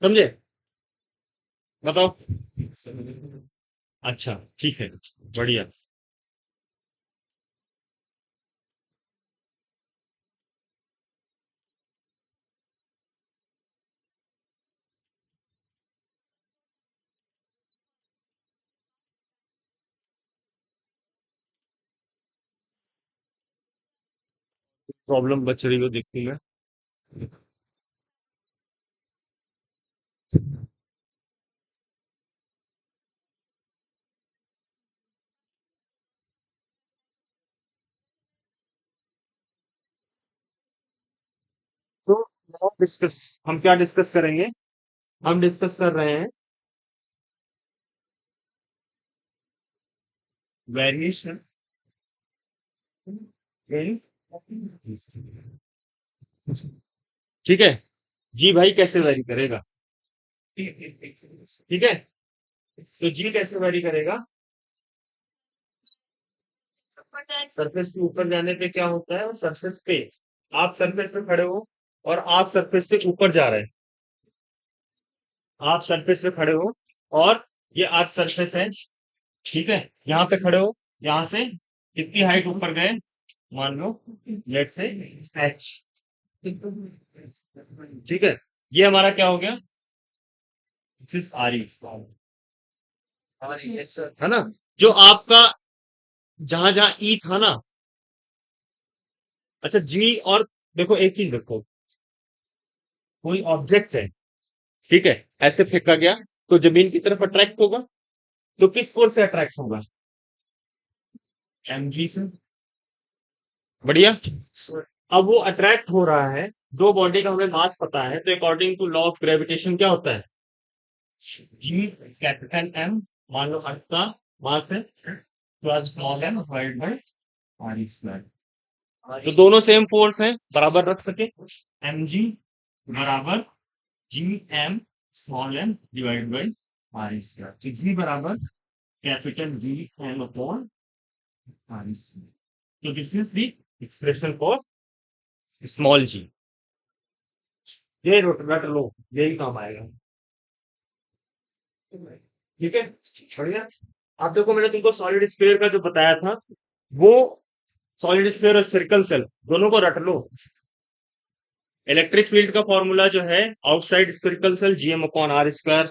समझे, बताओ। अच्छा ठीक है, बढ़िया। प्रॉब्लम बच रही हो देखती मैं। तो डिस्कस, हम क्या डिस्कस करेंगे, हम डिस्कस कर रहे हैं वेरिएशन इन, ठीक है, जी भाई कैसे वेरी करेगा, ठीक है, तो जी कैसे वेरी करेगा, सरफेस के ऊपर जाने पे क्या होता है, सरफेस पे, आप सरफेस पे खड़े हो और आप सरफेस से ऊपर जा रहे हैं, आप सरफेस पे खड़े हो और ये आप सरफेस है, ठीक है, यहाँ पे खड़े हो, यहाँ से कितनी हाइट ऊपर गए, मान लो लेट से एच, ठीक है, ये हमारा क्या हो गया, दिस आर ई, है ना, जो आपका जहां जहां ई था ना, अच्छा जी, और देखो एक चीज देखो, कोई ऑब्जेक्ट है, ठीक है, ऐसे फेंका गया तो जमीन की तरफ अट्रैक्ट होगा, तो किस फोर्स से अट्रैक्ट होगा, एमजी से, बढ़िया। अब वो अट्रैक्ट हो रहा है, दो बॉडी का हमें मास पता है, तो according to law of gravitation क्या होता है, जी कैपिटल एम, मान लो अर्थ का मास है, plus small M divide by R square, तो दोनों सेम फोर्स है, बराबर रख सके, एम जी बराबर G M small M divide by R square, तो जी बराबर capital G M upon R square, तो this is the expression for small G, ये रट लो, यही काम आएगा, ठीक है, बढ़िया। आप देखो मैंने तुमको सॉलिड स्फीयर का जो बताया था, वो सॉलिड स्फीयर और स्फेरिकल सेल दोनों को रट लो, इलेक्ट्रिक फील्ड का फॉर्मूला जो है, outside spherical shell GM upon R square,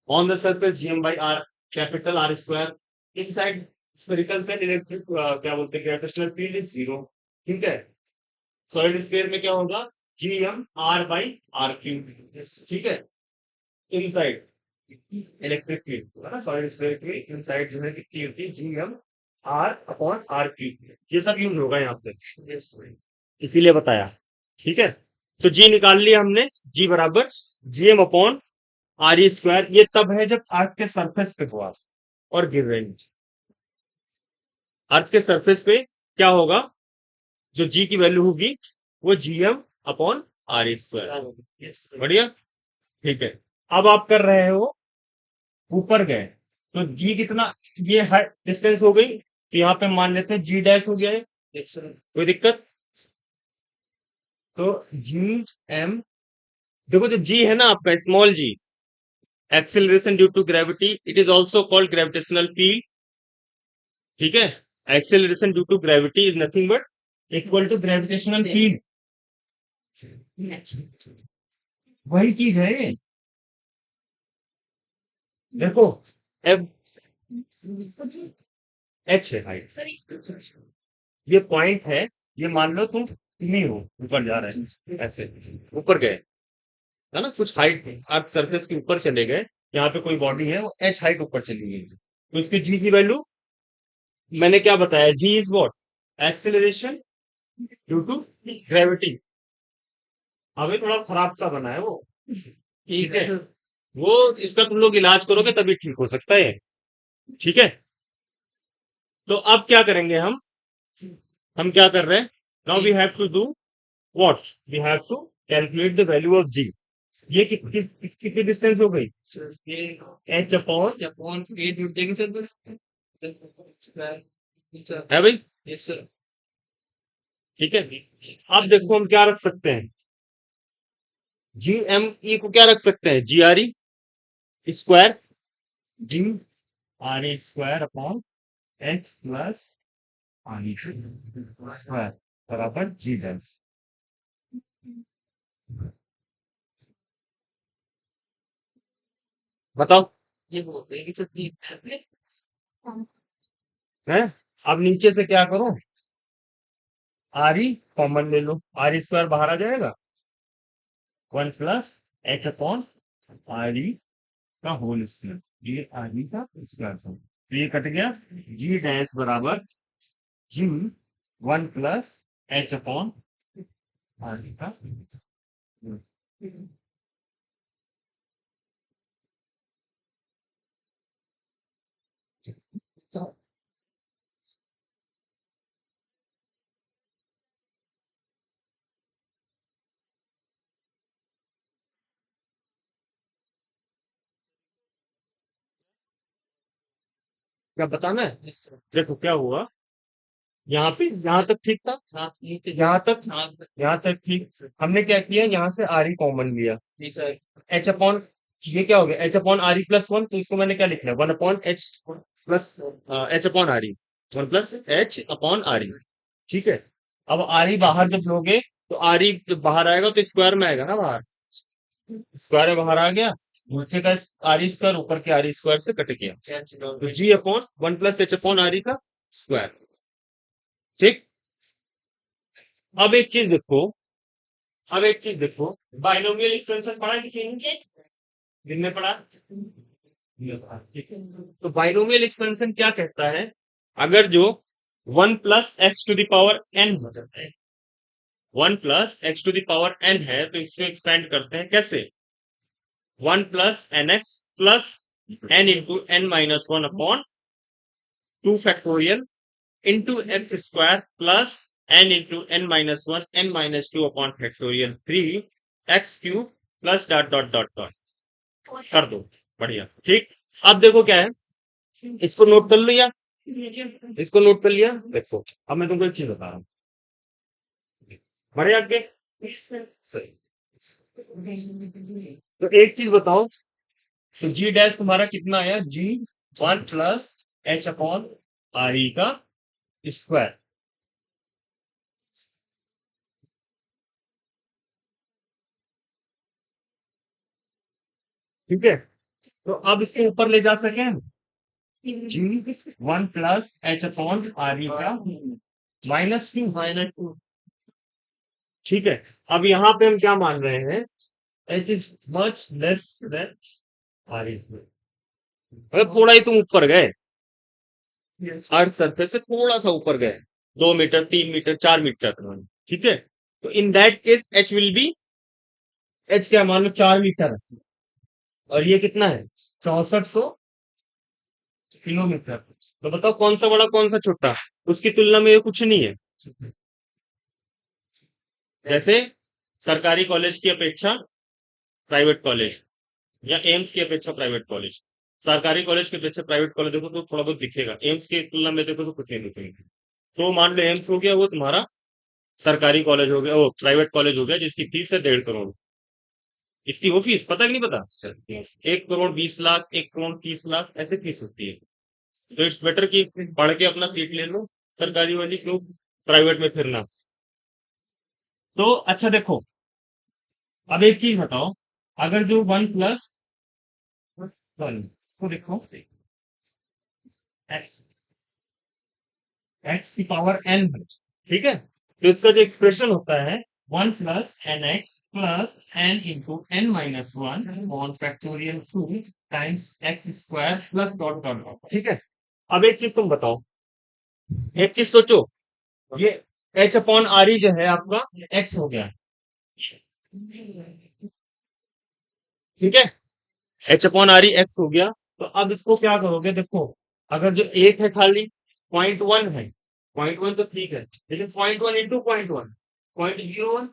on the surface GM by R, capital R square, inside spherical shell electric क्या बोलते हैं, ग्रेविटेशनल फील्ड इज जीरो, ठीक है, सॉलिड स्फीयर में क्या होगा, GM r by R cube, ठीक है, इनसाइड इलेक्ट्रिक फील्ड है ना, सॉलिड स्फीयर के इनसाइड जो है कितनी होती है, GM r upon R cube, ये सब यूज होगा यहाँ पे, इसीलिए बताया, ठीक है, तो जी निकाल लिया हमने, जी बराबर GM upon R E square, ये तब है जब अर्थ के सरफेस पे हुआ और गिर रही, अर्थ के सरफेस पे क्या होगा, जो जी की वैल्यू होगी वो GM upon R E square, बढ़िया, ठीक है। अब आप कर रहे हो, ऊपर गए तो जी कितना, ये हाइट डिस्टेंस हो गई, तो यहाँ पे मान लेते हैं जी डैश हो गया है, कोई दिक्कत, तो जी एम, देखो जो जी है ना आपका small g, acceleration due to gravity, it is also called gravitational field, ठीक है, acceleration due to gravity is nothing but equal to gravitational field, वही चीज है ये, देखो एफ एच है हाइट, ये पॉइंट है, ये मान लो तुम नहीं हो, ऊपर जा रहे हैं ऐसे, ऊपर गए, है ना, कुछ हाइट अर्थ सरफेस के ऊपर चले गए, यहाँ पे कोई बॉडी है वो एच हाइट ऊपर चली गई, तो इसके जी की वैल्यू मैंने क्या बताया, G is what, acceleration due to gravity. अभी थोड़ा खराब सा बना है वो, ठीक है, वो इसका तुम लोग इलाज करोगे तभी ठीक हो सकता है, ठीक है। तो अब क्या करेंगे हम क्या कर रहे हैं, now we have to do what, we have to calculate the value of G. ये कितनी डिस्टेंस हो गई, एच अपॉन अपॉन ए जुड़ देंगे सर बस। है भाई, यस सर। ठीक है। अब देखो हम क्या रख सकते हैं, जी एम ई को क्या रख सकते हैं, G R E square, G R A square upon H plus R E square बराबर जी डेल्स। बताओ, ये बोलते हैं कि सर ये है, अब नीचे से क्या करो, आर ई कॉमन ले लो, आर स्क्वायर बाहर आ जाएगा, 1 plus H upon R E का होल स्क्वायर, ये आर ई का स्क्वायर था, तो ये कट गया, जी डैश बराबर जी 1 plus H upon R E का whole। क्या बताना है, यस सर। देखो क्या हुआ, यहाँ पे यहाँ तक ठीक था, हाँ नीचे यहाँ तक, हाँ यहाँ तक ठीक, हमने क्या किया, यहाँ से आर ई कॉमन लिया, जी सर। एच अपॉन, ये क्या हो गया, H upon R E plus one, तो इसको मैंने क्या लिखना है, 1 upon H plus H upon R ई, 1 प्लस एच अपॉन आर ई, ठीक है। अब आर ई बाहर जब लोगे तो आर ई जब बाहर आएगा तो स्क्वायर में आएगा ना बाहर, स्क्वायर में बाहर आ गया, नीचे का आर ई स्क्वायर ऊपर के आर ई स्क्वायर से कट गया, तो G upon 1 plus H upon R E का स्क्वायर, ठीक। अब एक चीज देखो, अब एक चीज देखो, बाइनोमियल एक्सपेंसेस पढ़ा है किसी ने, दिन में पढ़ा, ठीक है। तो बाइनोमियल एक्सपेंशन क्या कहता है, अगर जो 1 plus x to the power n, 1 plus x to the power n है, तो इसको एक्सपेंड करते हैं कैसे, 1 plus n x plus n into n minus 1 upon 2 factorial into x square plus n into n minus 1 n minus 2 upon factorial 3 x cube plus dot dot dot dot कर दो, बढ़िया, ठीक। अब देखो क्या है, इसको नोट कर लिया, इसको नोट कर लिया, देखो अब मैं तुमको एक चीज बता रहा हूँ, बढ़िया आगे, सही। तो एक चीज बताओ, तो जी डैश तुम्हारा कितना आया, जी 1 plus H upon R E का स्क्वायर, ठीक है। तो अब इसको ऊपर ले जा सके, जी 1 plus H upon R E का -2, -2। ठीक है। अब यहाँ पे हम क्या मान रहे हैं, H is much less than R E, मतलब थोड़ा ही तुम ऊपर गए, अर्थ सरफेस से थोड़ा सा ऊपर गए, 2 मीटर 3 मीटर 4 मीटर, ठीक है। तो in that case H will be, H क्या मान लो 4 मीटर, और ये कितना है, 6400 किलोमीटर, तो बताओ कौन सा बड़ा कौन सा छोटा, उसकी तुलना में ये कुछ नहीं है, जैसे सरकारी कॉलेज की अपेक्षा प्राइवेट कॉलेज, या एम्स की अपेक्षा प्राइवेट कॉलेज, सरकारी कॉलेज की अपेक्षा प्राइवेट कॉलेज देखो तो थोड़ा बहुत दिखेगा, एम्स की तुलना में देखो तो कुछ नहीं दिखेगा, तो मान लो एम्स हो गया वो तुम्हारा सरकारी कॉलेज हो गया, वो प्राइवेट कॉलेज हो गया जिसकी फीस है 1.5 करोड़, इसकी वो फीस पता कि नहीं पता, 1 करोड़ 20 लाख, 1 करोड़ 30 लाख ऐसे फीस होती है, तो इट्स बेटर कि पढ़ के अपना सीट ले लो सरकारी वाली, क्यों प्राइवेट में फिरना। तो अच्छा देखो, अब एक चीज बताओ, अगर जो 1 प्लस 1 को देखो, एक्स एक्स की पावर एन है, ठीक है, तो इसका जो एक्सप्रेशन होता है 1 + nx + n × n - 1 factorial 2 times x square plus dot dot dot. ठीक है, अब एक चीज तुम बताओ, एक चीज सोचो, ये h/r जो है आपका x हो गया, ठीक है, h/r x हो गया। तो अब इसको क्या करोगे, देखो अगर जो एक है खाली 0.1 है, 0.1 तो ठीक है, लेकिन 0.1 इंटू 0.1 0.01,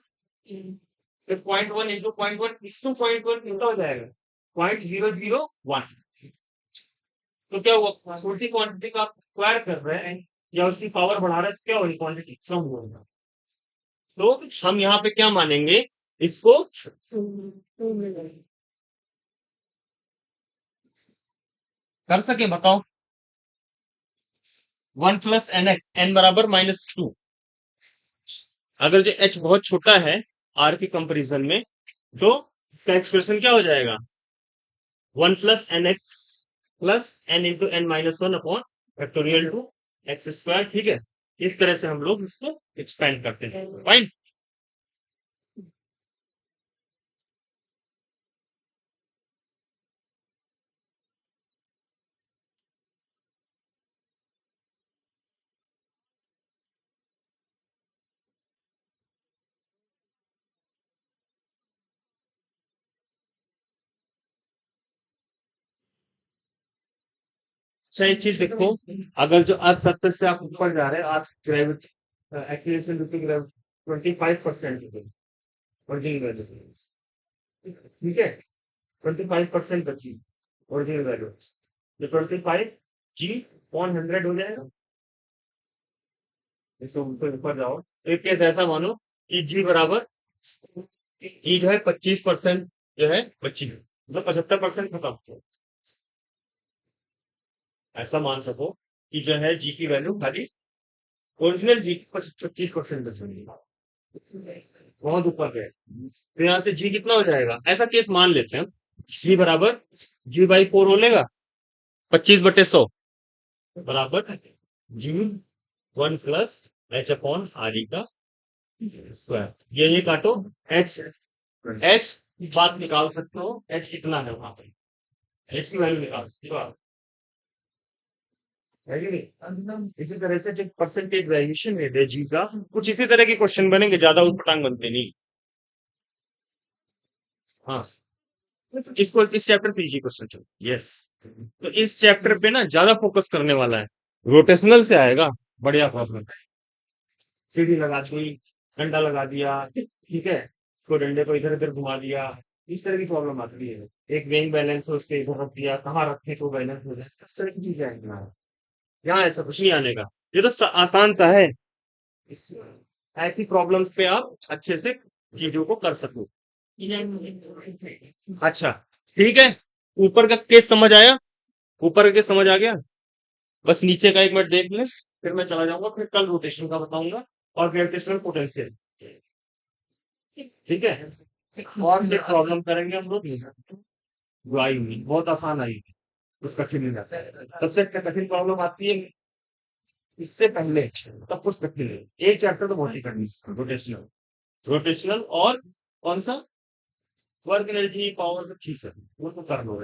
तो 0.1 इंटू 0.1 इसको 0.1 कितना हो जाएगा 0.001। तो क्या हुआ, छोटी क्वांटिटी का आप स्क्वायर कर रहे हैं या उसकी पावर बढ़ा रहे हैं, तो क्या होगी, क्वांटिटी कम होगा। तो हम यहाँ पे क्या मानेंगे, इसको कर सके, बताओ। 1 + nx n बराबर -2, अगर जो h बहुत छोटा है r के कंपैरिजन में, तो इसका एक्सप्रेशन क्या हो जाएगा 1 + nx + n × n - 1 upon factorial 2 x square. ठीक है, इस तरह से हम लोग इसको एक्सपेंड करते हैं। फाइन। अच्छा एक चीज देखो, अगर जो अर्थ सरफेस से आप ऊपर जा रहे हैं, earth gravity acceleration due to gravity 25% original value, ठीक है, 25% बची ओरिजिनल वैल्यू, तो 25 जी अपॉन 100 हो जाएगा। इसको ऊपर जाओ, तो एक केस ऐसा मानो कि जी बराबर, जी जो है 25% जो है बची है, मतलब 75% खत्म हो, ऐसा मान सको कि जो है जी की वैल्यू खाली ओरिजिनल जी 25% बचेगी, बहुत ऊपर गए। तो यहाँ से जी कितना हो जाएगा, ऐसा केस मान लेते हैं, जी बराबर g/4 हो लेगा, 25/100 बराबर जी 1 + h/r का स्क्वायर। ये काटो, h h बात निकाल सकते हो, h कितना है वहां पे, h की वैल्यू निकाल सकते हो आप, है कि नहीं। इसी तरह से जो परसेंटेज वेरिएशन है दे जी का, कुछ इसी तरह के क्वेश्चन बनेंगे, ज्यादा उटपटांग बनते नहीं। हाँ, इसको इस चैप्टर से इजी क्वेश्चन चलो, यस। तो इस चैप्टर पे ना ज्यादा फोकस करने वाला है, रोटेशनल से आएगा, बढ़िया प्रॉब्लम, सीढ़ी लगा दी, डंडा लगा दिया, ठीक है, इसको डंडे को इधर उधर घुमा दिया, इस तरह की प्रॉब्लम आती है। एक वेइंग बैलेंस है, उसके इधर रख दिया, कहाँ रखे तो बैलेंस हो जाए, इस तरह की चीजें आएंगी यहाँ। यहाँ ऐसा कुछ नहीं आने का, ये तो आसान सा है। इस ऐसी प्रॉब्लम्स पे आप अच्छे से चीजों को कर सको। अच्छा, ठीक है, ऊपर का केस समझ आया, ऊपर का केस समझ आ गया, बस नीचे का एक मिनट देख ले, फिर मैं चला जाऊंगा, फिर कल रोटेशन का बताऊंगा और ग्रेविटेशनल पोटेंशियल, ठीक है। और फिर प्रॉब्लम करेंगे हम लोग, जो आई हुई बहुत आसान आई, कुछ कठिन नहीं आता, सबसे कठिन प्रॉब्लम आती है इससे पहले, तब कुछ कठिन है। एक चैप्टर तो बहुत ही कठिन, रोटेशनल, रोटेशनल और कौन सा, वर्क एनर्जी पावर का चीज है, वो तो कर लो।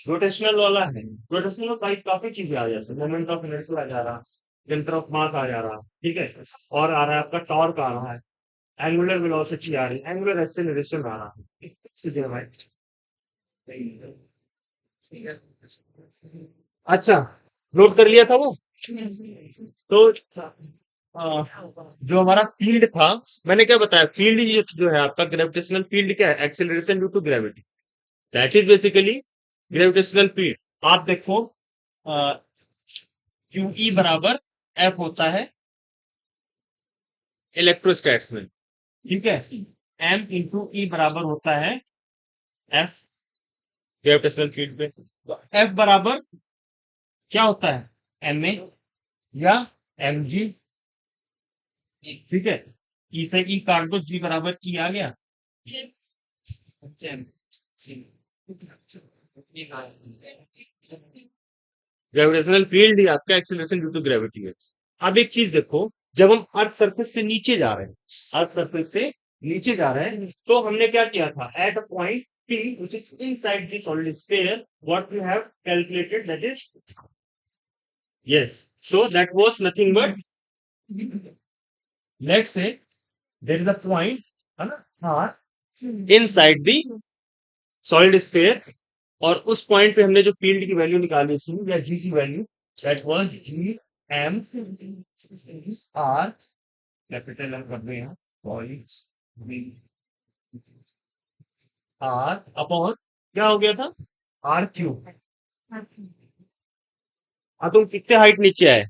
रोटेशनल वाला है, रोटेशनल में काफी चीजें आ जाती है, मोमेंट ऑफ इनर्शिया आ जा रहा, सेंटर ऑफ मास आ जा रहा, ठीक है, और आ रहा है आपका टॉर्क आ रहा है, एंगुलर वेलोसिटी आ रही है, एंगुलर एक्सेलरेशन आ रहा है, चीजें भाई। अच्छा, नोट कर लिया था वो। तो जो हमारा फील्ड था, मैंने क्या बताया, फील्ड जो है आपका, ग्रेविटेशनल फील्ड क्या है, acceleration due to gravity, that is basically gravitational field. आप देखो QE बराबर F होता है इलेक्ट्रोस्टैट्स में, ठीक है, M × E बराबर होता है F ग्रेविटेशनल फील्ड पे। तो F बराबर क्या होता है, MA या mg, ठीक है, E से E काट दो, G बराबर E आ गया। ग्रेविटेशनल फील्ड ही आपका एक्सीलरेशन ड्यू टू ग्रेविटी है। अब एक चीज देखो, जब हम अर्थ सरफेस से नीचे जा रहे हैं, अर्थ सरफेस से नीचे जा रहे हैं, तो हमने क्या किया था, eight a point P which is inside the solid sphere, what we have calculated, that is, yes, so that was nothing but, let's say there is a point, है ना, R inside the solid sphere, और उस point पे हमने जो field की value निकाली थी, या जी की वैल्यू, that was G M R, capital M कर दो यहाँ, सॉरी, आर अपॉन क्या हो गया था, आर क्यूब। हाँ, तुम कितने हाइट नीचे आए,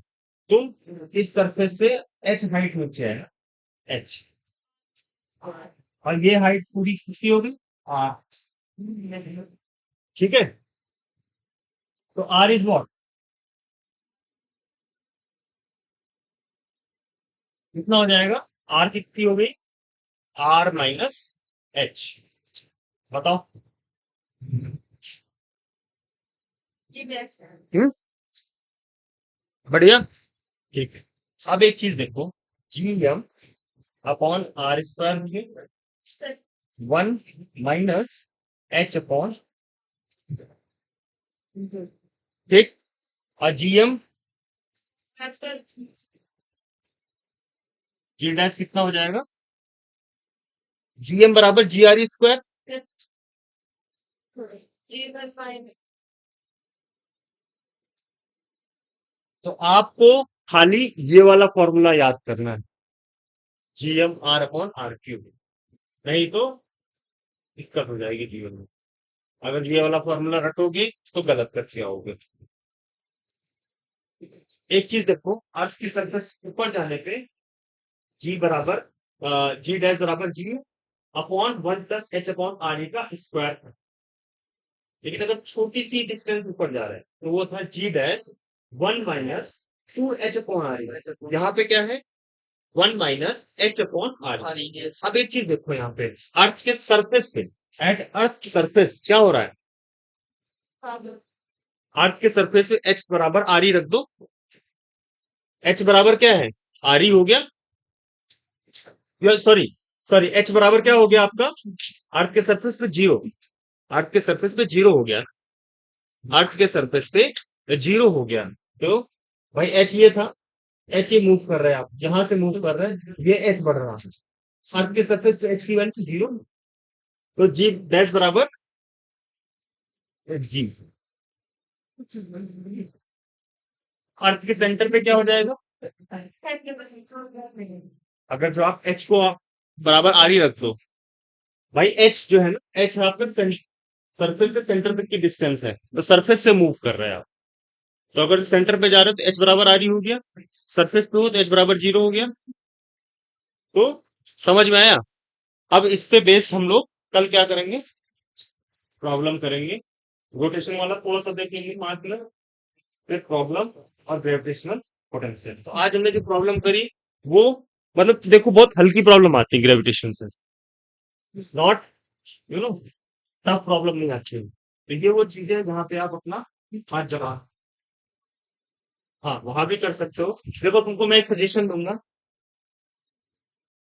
तुम इस सरफेस से एच हाइट नीचे आए, एच, और ये हाइट पूरी कितनी हो गई, आर, ठीक है। तो आर इज व्हाट, कितना हो जाएगा, आर कितनी हो गई, आर माइनस एच, बताओ। हम्म, बढ़िया, ठीक है। अब एक चीज देखो, G M upon R square हो गया, 1 माइनस एच अपॉन, ठीक, और जीएम जी डैश कितना हो जाएगा, जीएम बराबर जी आर स्क्वायर। तो आपको खाली ये वाला फॉर्मूला याद करना है, GM r upon R cube, नहीं तो दिक्कत हो जाएगी जीवन में। अगर ये वाला फॉर्मूला रटोगे तो गलत करके आओगे। एक चीज देखो, अर्थ की सरफेस ऊपर जाने पे जी बराबर, जी डैश बराबर G upon 1 plus H upon R E का स्क्वायर। लेकिन अगर छोटी सी डिस्टेंस ऊपर जा रहा है तो वो था G dash 1 minus 2 H upon R E. यहाँ पे क्या है, 1 minus H upon R E. अब एक चीज देखो, यहाँ पे अर्थ के सरफेस पे, एट अर्थ सरफेस क्या हो रहा है, अर्थ के सरफेस पे एच बराबर आर ई रख दो, एच बराबर क्या है, आर ई हो गया, सॉरी सॉरी, एच बराबर क्या हो गया आपका, अर्थ के सरफेस पे जीरो, अर्थ के सरफेस पे जीरो हो गया, अर्थ के सरफेस पे जीरो हो गया। तो भाई एच ये था, एच ये मूव कर रहा है, आप जहां से मूव कर रहे हैं ये एच बढ़ रहा है, अर्थ के सरफेस पे एच की वैल्यू जीरो, तो जी डैश बराबर जी, अर्थ के सेंटर पे क्या हो जाएगा, अगर जो आप एच को आप बराबर आर ही रख दो, भाई एच जो है ना, एच आपका सरफेस से सेंटर तक की डिस्टेंस है, तो सरफेस से मूव कर रहे हैं आप, तो अगर सेंटर पे जा रहे हो तो एच बराबर आर ही हो गया, सरफेस पे हो तो एच बराबर जीरो हो गया। तो समझ में आया। अब इस पे बेस्ड हम लोग कल क्या करेंगे, प्रॉब्लम करेंगे, रोटेशन वाला थोड़ा सा देखेंगे 5 मिनट, फिर प्रॉब्लम और ग्रेविटेशनल पोटेंशियल। तो आज हमने जो प्रॉब्लम करी वो, मतलब देखो बहुत हल्की प्रॉब्लम आती है ग्रेविटेशन से, it's not, you know, tough problem नहीं आती है। तो ये वो चीजें हैं जहाँ पे आप अपना हाथ जमा, हाँ वहां भी कर सकते हो। देखो तुमको मैं एक सजेशन दूंगा,